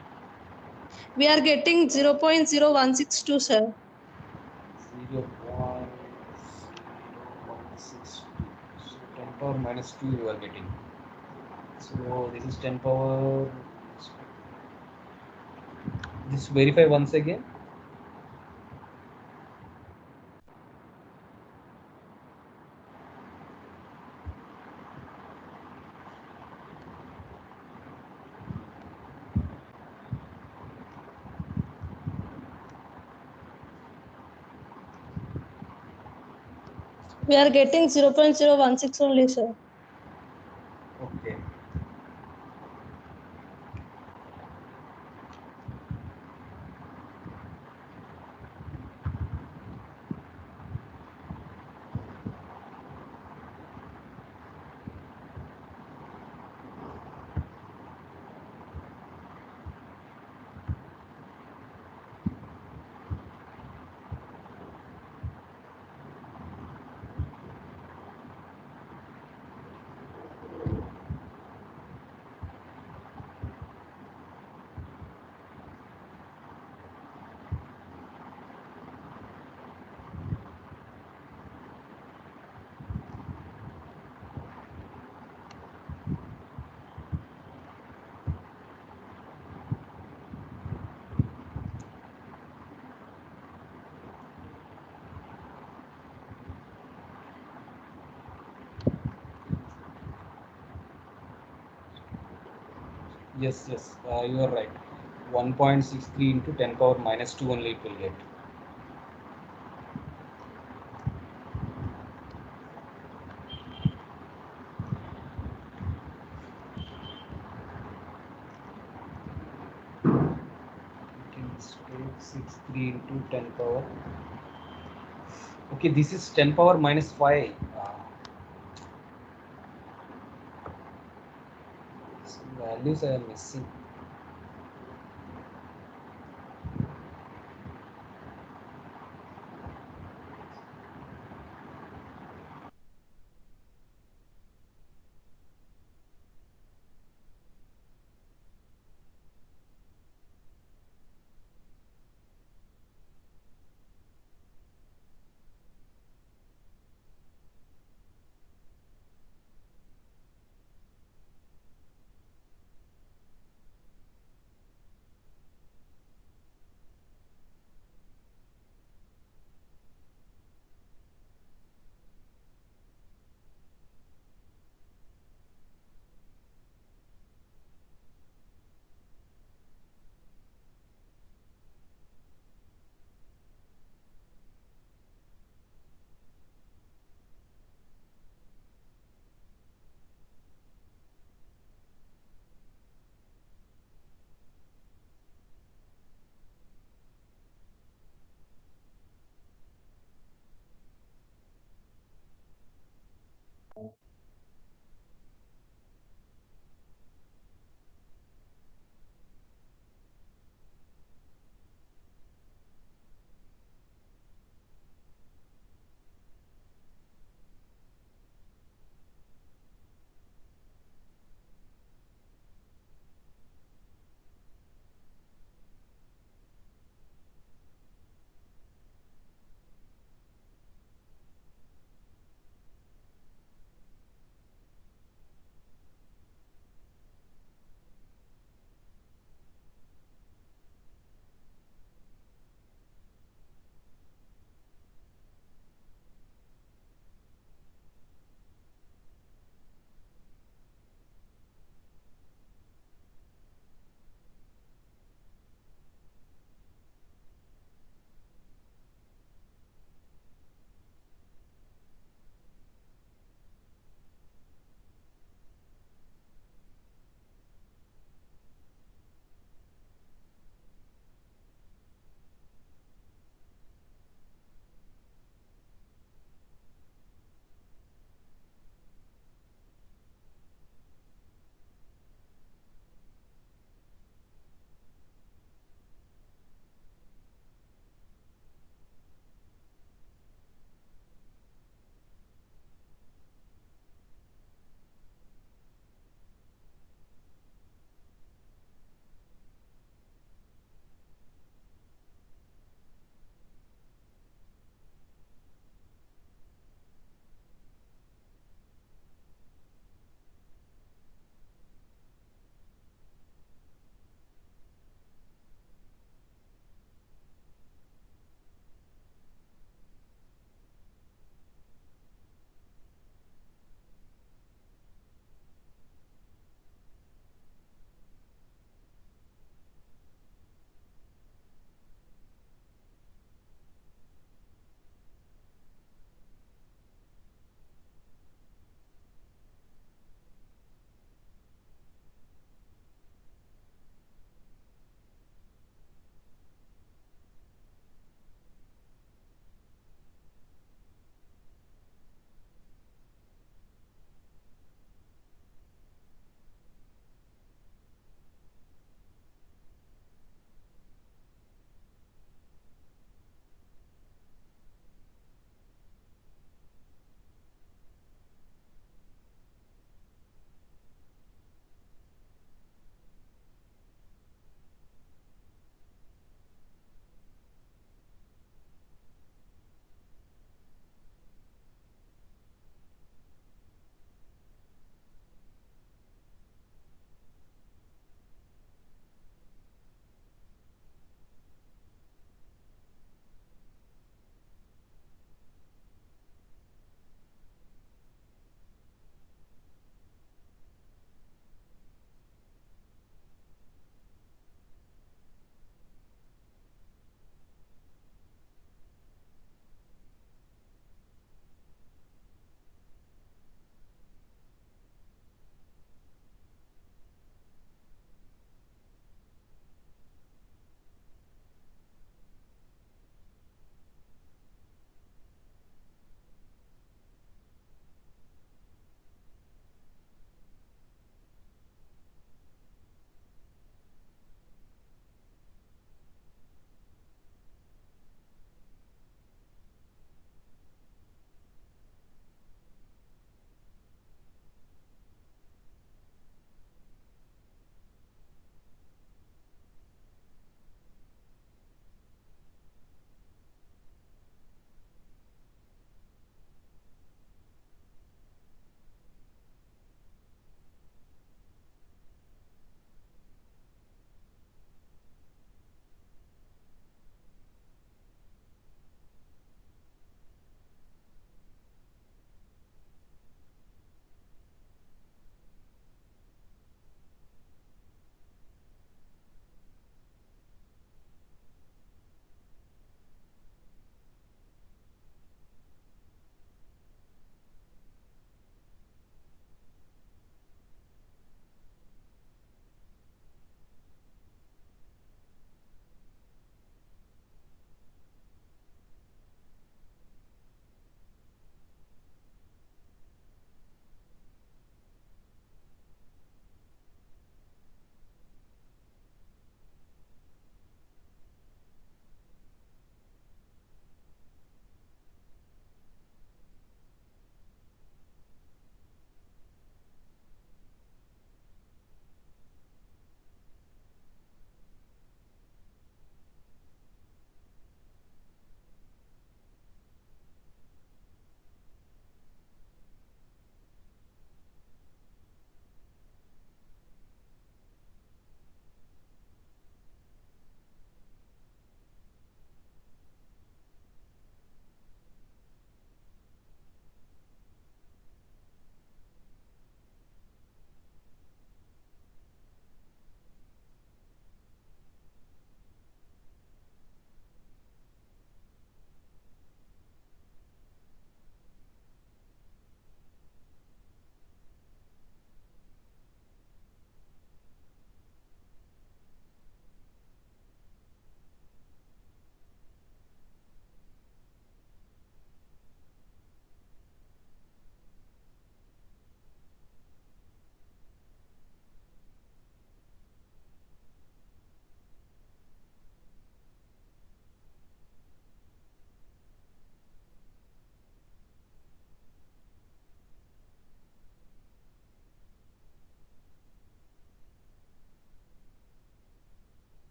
Speaker 2: We are getting 0.0162, sir.
Speaker 1: 0.0162. So 10 power minus 2 you are getting. So this is 10 power. Just verify once again.
Speaker 2: We are getting 0.016 only, sir.
Speaker 1: Okay. Yes, you are right. 1.63 into 10 power minus 2 only it will get. Take 63 into 10 power. Okay, this is 10 power minus 5. Some values I am missing.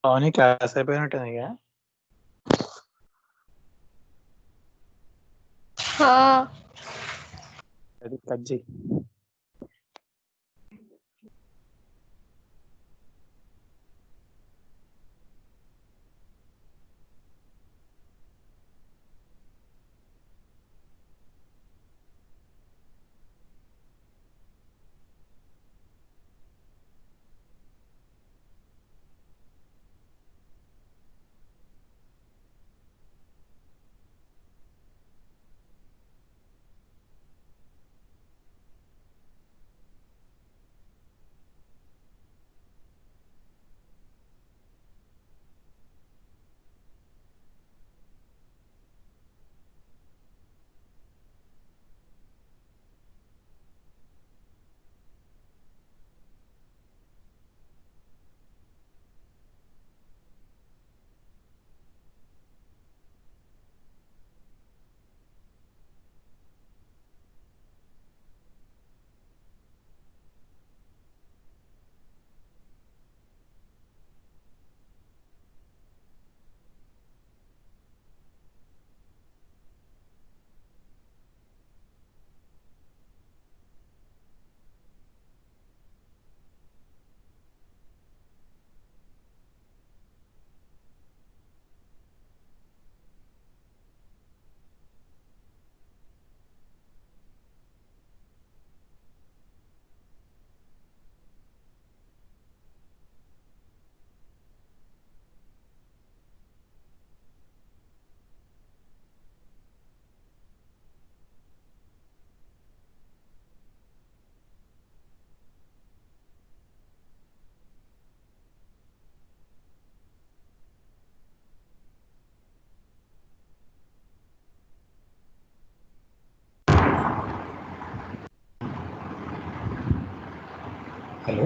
Speaker 5: అవన్నీ class అయిపోయినట్టుంది ఇక. అది cut చేయి.
Speaker 1: Hello.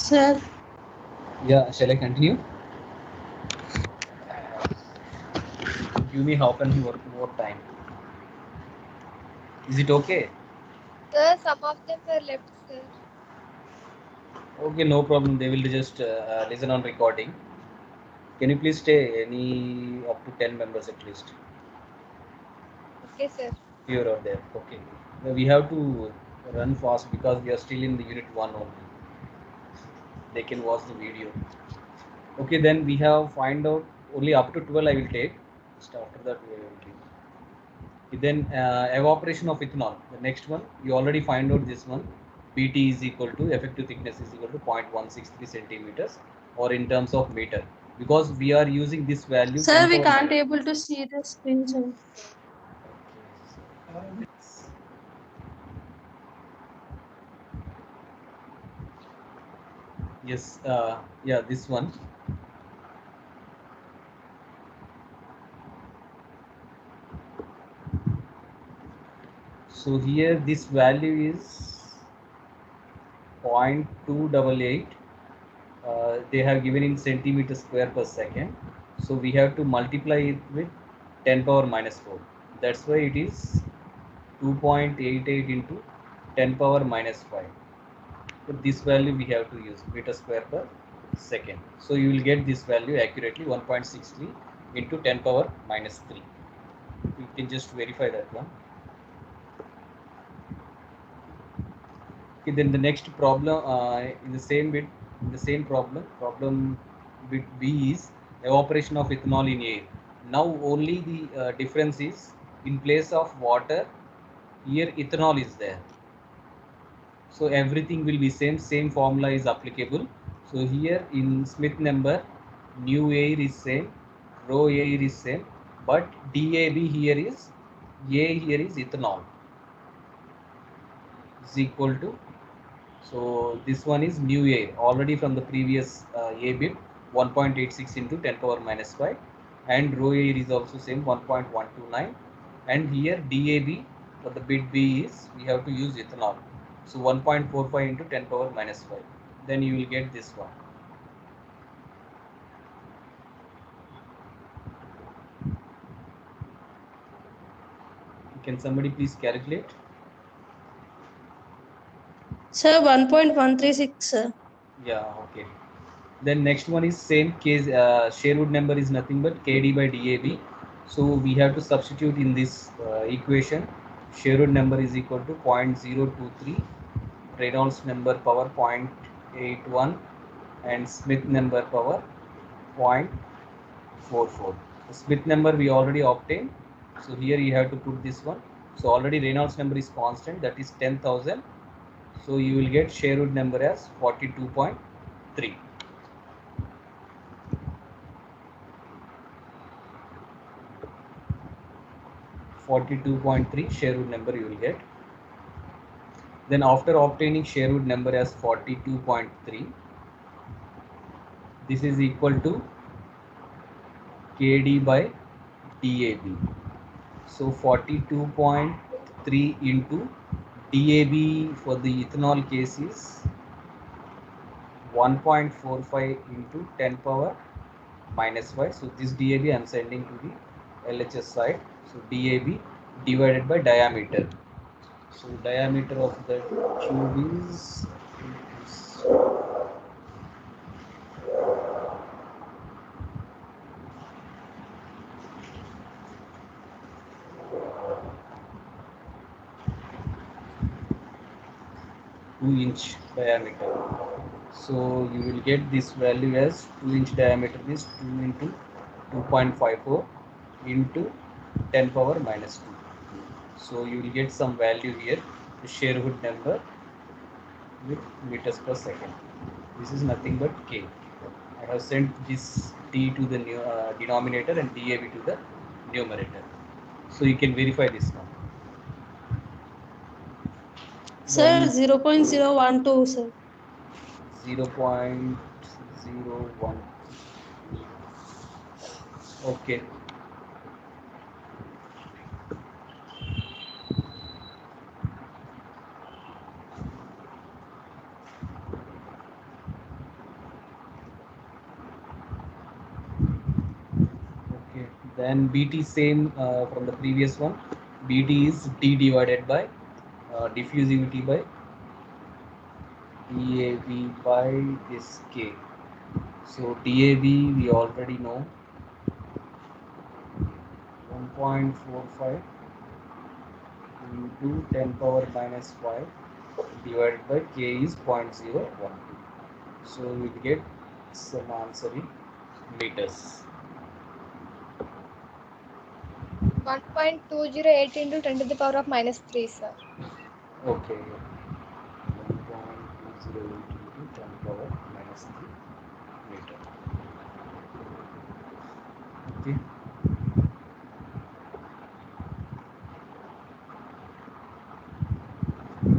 Speaker 2: Sir,
Speaker 1: Yeah, shall I continue? Give me half an hour more time. Is it okay?
Speaker 3: Sir, some of them were left, sir.
Speaker 1: Okay, no problem. They will just listen on recording. Can you please stay any up to 10 members at least?
Speaker 3: Okay, sir.
Speaker 1: Here or there. Okay. Now we have to run fast because we are still in the unit 1 only. They can watch the video. Okay, then we have find out only up to 12 I will take. Just after that we will take. Then evaporation of ethanol. The next one, you already find out this one. Bt is equal to effective thickness is equal to 0.163 centimeters or in terms of meter. Because we are using this value.
Speaker 2: sir, we can't able to see the screen, sir.
Speaker 1: Yes, yeah, this one. So here this value is 0.288. They have given in centimeter square per second. So we have to multiply it with 10 power minus 4. That's why it is 2.88 into 10 power minus 5. So this value we have to use meter square per second. So you will get this value accurately 1.63 into 10 power minus 3. You can just verify that one. Okay, then the next problem in the same bit, in the same problem bit B is evaporation of ethanol in air. Now only the difference is in place of water, here ethanol is there. So everything will be same formula is applicable. So here in Smith number, nu air is same, rho air is same, but DAB here is ethanol is equal to, so this one is nu air already from the previous A bit 1.86 into 10 power minus 5, and rho air is also same 1.129, and here DAB for the bit B is we have to use ethanol. So 1.45 into 10 power minus 5. Then you will get this one. Can somebody please calculate?
Speaker 2: Sir, 1.136, sir.
Speaker 1: Yeah, okay. Then next one is same case. Sherwood number is nothing but KD by DAB. So we have to substitute in this equation. Sherwood number is equal to 0.023, Reynolds number power 0.81, and Smith number power 0.44. The Smith number we already obtained. So here you have to put this one. So already Reynolds number is constant, that is 10,000. So you will get Sherwood number as 42.3. 42.3 Sherwood number you will get. Then after obtaining Sherwood number as 42.3, this is equal to KD by DAB. So 42.3 into DAB for the ethanol case is 1.45 into 10 power minus 5. So this DAB I am sending to the LHS side. So DAB divided by diameter. So diameter of the tube is 2-inch diameter. So you will get this value as 2-inch diameter is 2 into 2.54 into 10 power minus 2. So you will get some value here, the Sherwood number with meters per second. This is nothing but K. I have sent this D to the denominator and DAB to the numerator. So you can verify this now.
Speaker 2: Sir,
Speaker 1: Then
Speaker 2: 0.012, sir.
Speaker 1: 0.01. Okay. Okay. Then BT same from the previous one. BT is D divided by diffusivity by DAB by this K. So DAB we already know 1.45 into 10 power minus 5 divided by K is 0.012. So we get some answer in meters.
Speaker 3: 1.208 into 10 to the power of minus 3, sir.
Speaker 1: Okay. 1.208 into 10 power minus 3 meter. Okay.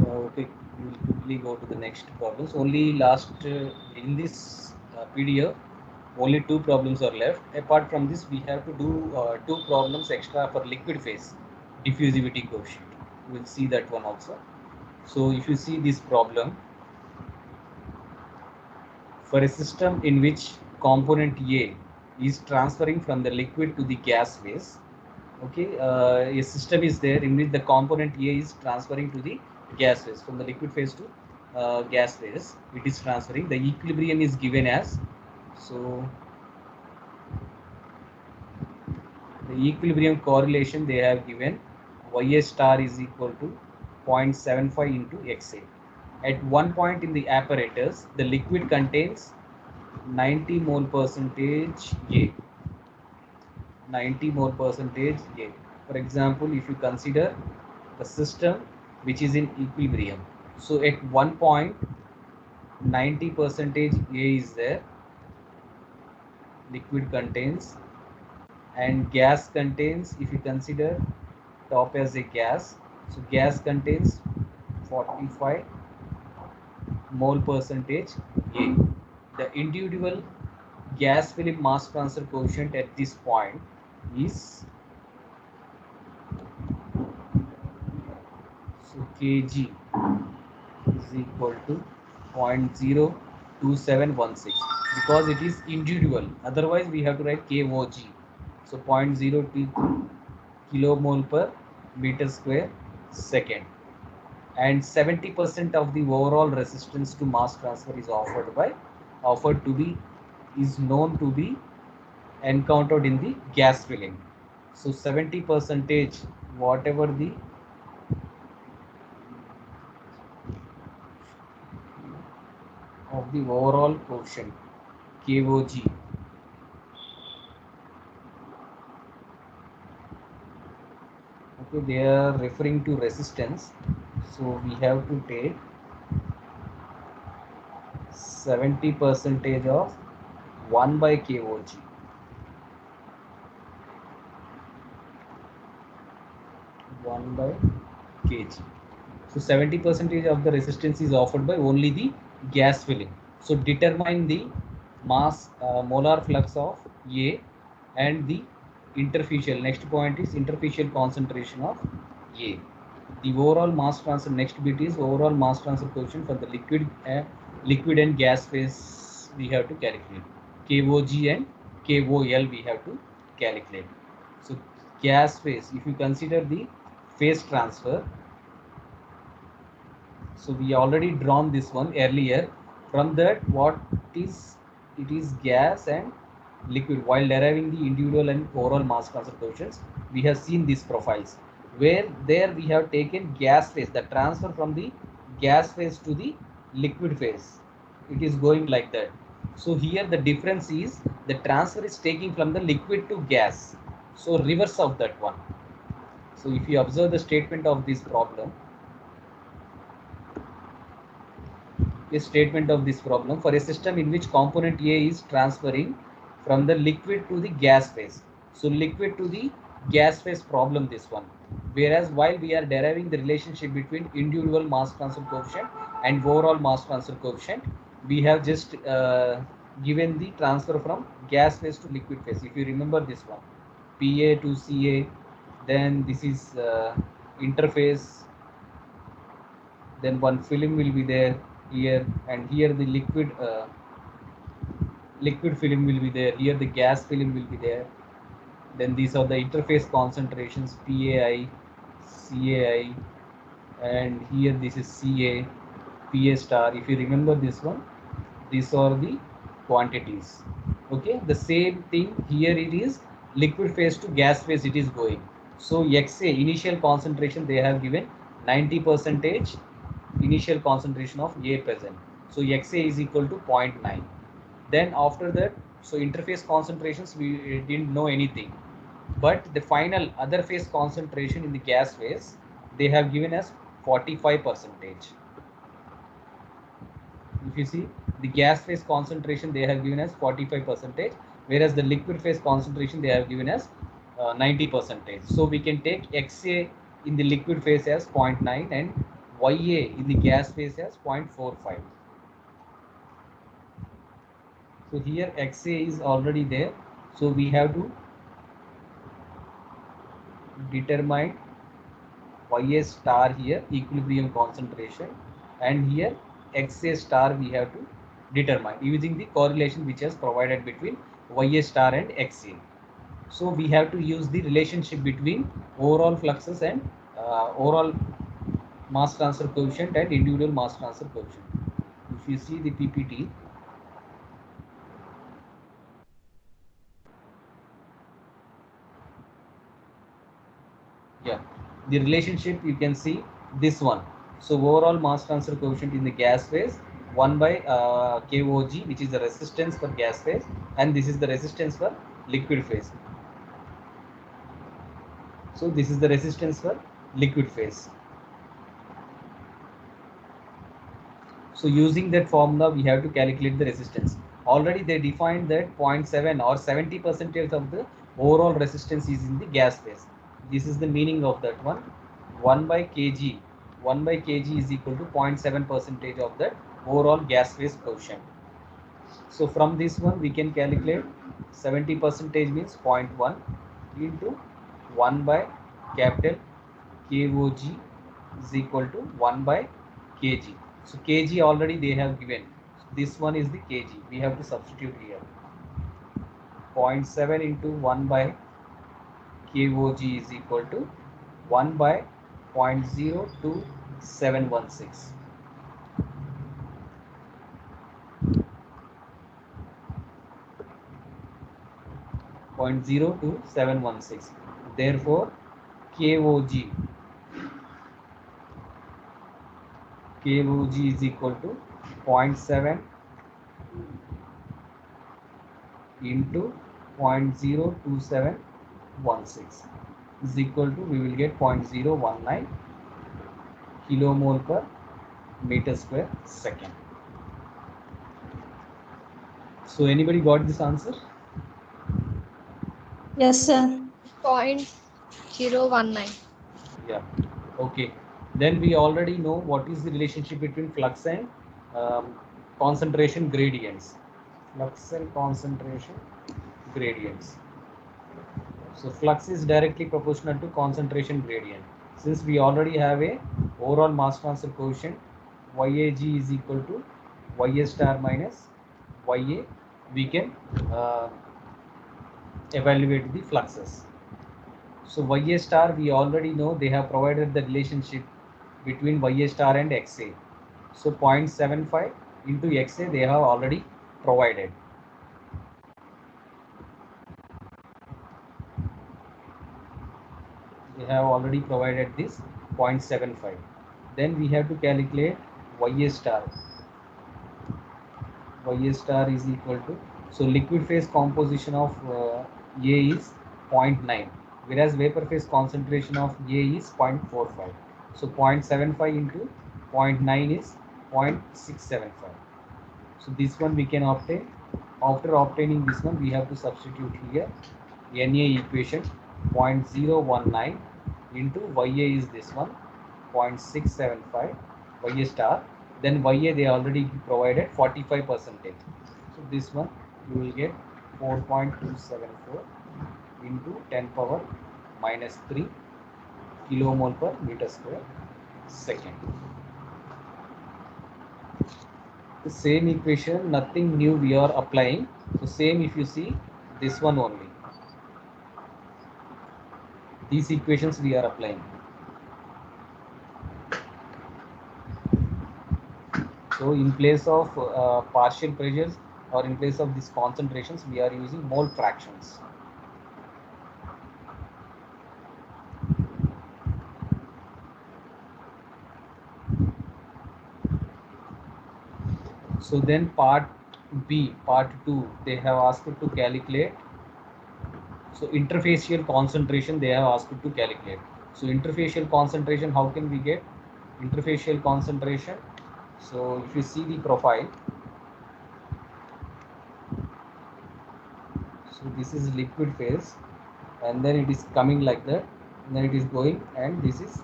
Speaker 1: Okay, we will quickly go to the next problems. Only last in this PDF, only 2 problems are left. Apart from this, we have to do 2 problems extra for liquid phase diffusivity coefficient. We will see that one also. So if you see this problem, for a system in which component A is transferring from the liquid to the gas phase, okay, a system is there in which the component A is transferring to the gas phase, from the liquid phase to gas phase it is transferring. The equilibrium is given as, so the equilibrium correlation they have given Ya star is equal to 0.75 into Xa. At one point in the apparatus, the liquid contains 90 mole percentage A. 90 more percentage A. For example, if you consider the system which is in equilibrium, so at one point 90 percentage A is there, liquid contains, and gas contains, if you consider top as a gas, so gas contains 45 mole percentage A. The individual gas film mass transfer coefficient at this point is, so Kg is equal to 0.02716 because it is individual. Otherwise, we have to write KOG. So 0.022 kilomole per meter square second. and 70% of the overall resistance to mass transfer is offered to be is known to be encountered in the gas filling. So 70 percentage, whatever the of the overall quotient KOG, okay, they are referring to resistance, so we have to take 70 percentage of 1 by KOG. 1 by kg. So 70 percentage of the resistance is offered by only the gas filling. So determine the mass molar flux of A and the interfacial. Next point is interfacial concentration of A. The overall mass transfer, next bit is overall mass transfer coefficient for the liquid and gas phase we have to calculate. KOG and KOL we have to calculate. So gas phase, if you consider the phase transfer, so we already drawn this one earlier. From that, what is it is gas and liquid. While deriving the individual and overall mass transfer coefficients, we have seen these profiles where there we have taken gas phase, the transfer from the gas phase to the liquid phase. It is going like that. So here the difference is the transfer is taking from the liquid to gas. So reverse of that one. So if you observe the statement of this problem, a statement of this problem for a system in which component A is transferring from the liquid to the gas phase. So liquid to the gas phase problem, this one. Whereas while we are deriving the relationship between individual mass transfer coefficient and overall mass transfer coefficient, we have just given the transfer from gas phase to liquid phase. If you remember this one, PA to CA, then this is interface, then one film will be there here, and here the liquid film will be there, here the gas film will be there. Then these are the interface concentrations, PAI, CAI, and here this is CA, PA star. If you remember this one, these are the quantities. Okay, the same thing here, it is liquid phase to gas phase it is going. So XA initial concentration they have given 90 percentage initial concentration of A present. So XA is equal to 0.9. Then after that, so interface concentrations we didn't know anything, but the final other phase concentration in the gas phase they have given as 45 percentage. If you see the gas phase concentration they have given as 45 percentage, whereas the liquid phase concentration they have given as 90 percentage. So we can take XA in the liquid phase as 0.9 and YA in the gas phase as 0.45. So here XA is already there, so we have to determine YA star here equilibrium concentration, and here XA star we have to determine using the correlation which is provided between YA star and XA. So we have to use the relationship between overall fluxes and overall mass transfer coefficient and individual mass transfer coefficient. If you see the PPT, yeah, the relationship you can see this one. So overall mass transfer coefficient in the gas phase 1 by KOG, which is the resistance for gas phase, and this is the resistance for liquid phase. So this is the resistance for liquid phase. So using that formula, we have to calculate the resistance. Already they defined that 0.7 or 70% of the overall resistance is in the gas phase. This is the meaning of that one. 1 by kg. 1 by kg is equal to 0.7% of that overall gas phase coefficient. So from this one, we can calculate 70% means 0.1 into 1 by capital KOG is equal to 1 by kg. So kg already they have given. This one is the kg. We have to substitute here. 0.7 into 1 by KOG is equal to 1 by 0.02 716. Point 0 to 716. Therefore, KOG is equal to 0.7 into 0.02716 is equal to, we will get 0.019 kilomole per meter square second. So anybody got this answer?
Speaker 2: Yes, sir.
Speaker 3: 0.019.
Speaker 1: Yeah. Okay. Then we already know what is the relationship between flux and concentration gradients. Flux and concentration gradients. So flux is directly proportional to concentration gradient. Since we already have a overall mass transfer coefficient, YAG is equal to YA star minus YA, we can evaluate the fluxes. So YA star, we already know they have provided the relationship between YA star and XA. So 0.75 into XA they have already provided. They have already provided this 0.75. Then we have to calculate YA star. YA star is equal to, so liquid phase composition of A is 0.9, whereas vapor phase concentration of A is 0.45. So 0.75 into 0.9 is 0.675. So this one we can obtain. After obtaining this one, we have to substitute here Na equation 0.019 into Ya is this one 0.675 Ya star. Then Ya they already provided 45%. So this one you will get 4.274 into 10 power minus 3 kilomole per meter square second. The same equation, nothing new we are applying. So same if you see this one only. These equations we are applying. So in place of partial pressures or in place of these concentrations, we are using mole fractions. So then part B, part 2, they have asked to calculate. So interfacial concentration they have asked to calculate. So interfacial concentration, how can we get interfacial concentration? So if you see the profile, so this is liquid phase and then it is coming like that, and then it is going, and this is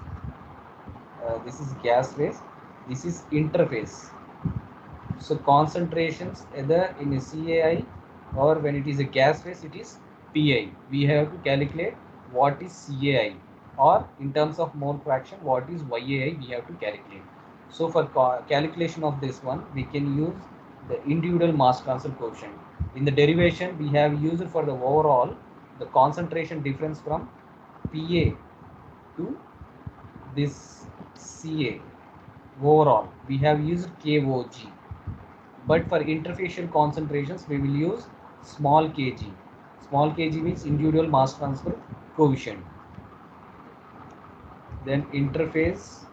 Speaker 1: gas phase, this is interface. So concentrations either in a CAI or when it is a gas phase it is PI. We have to calculate what is CAI, or in terms of mole fraction what is YAI we have to calculate. So for calculation of this one we can use the individual mass transfer coefficient. In the derivation we have used for the overall the concentration difference from PA to this CA overall we have used KOG. But for interfacial concentrations we will use small kg. Small kg means individual mass transfer coefficient. Then interface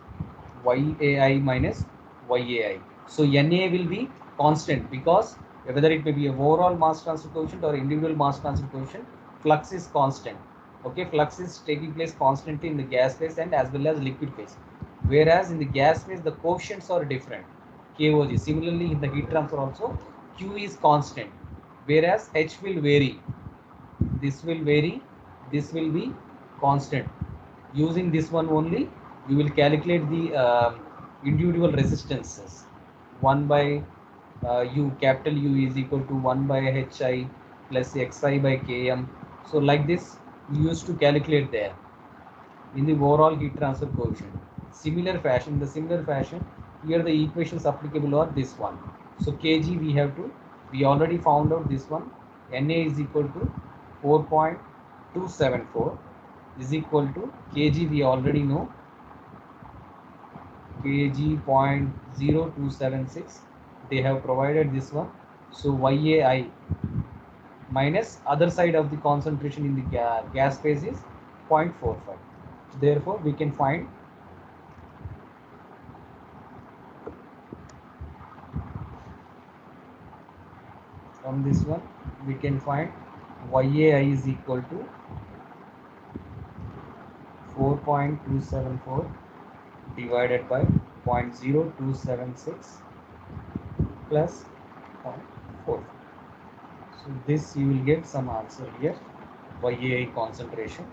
Speaker 1: YAI minus YAI. So Na will be constant because whether it may be a overall mass transfer coefficient or individual mass transfer coefficient, flux is constant. Okay, flux is taking place constantly in the gas phase and as well as liquid phase. Whereas in the gas phase the coefficients are different. KOG. Similarly in the heat transfer also Q is constant, whereas H will vary. This will vary, this will be constant. Using this one only we will calculate the individual resistances. 1 by U, capital U is equal to 1 by HI plus XI by KM. So like this we used to calculate there in the overall heat transfer coefficient. Similar fashion, here the equations applicable are this one. So Kg we already found out this one. Na is equal to 4.274 is equal to Kg we already know kg.0276. They have provided this one. So YAI minus other side of the concentration in the gas phase is 0.45. Therefore, we can find from this one, we can find YAI is equal to 4.274 divided by 0.0276 plus 0.4. So this you will get some answer here. YAI concentration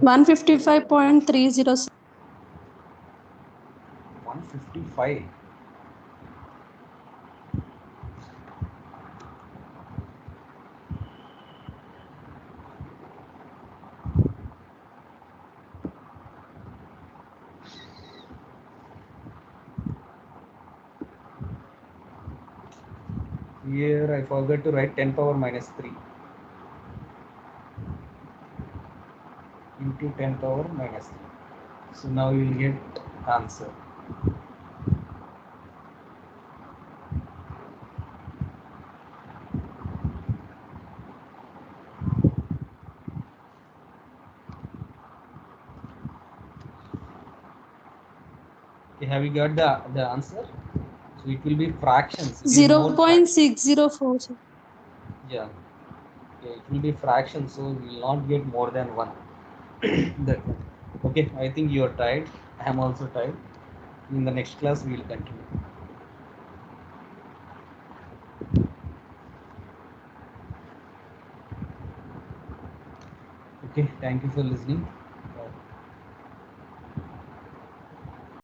Speaker 2: 155.30.
Speaker 1: 155. Here I forgot to write 10 power minus 3 into 10 power minus 3. So now you will get answer. Okay, have you got the answer? So it will be fractions. It is more
Speaker 2: 0.604, sir.
Speaker 1: yeah. Okay, it will be fractions, so we will not get more than one. That one. Okay, I think you are tired. I am also tired. In the next class, we will continue. Okay, thank you for listening.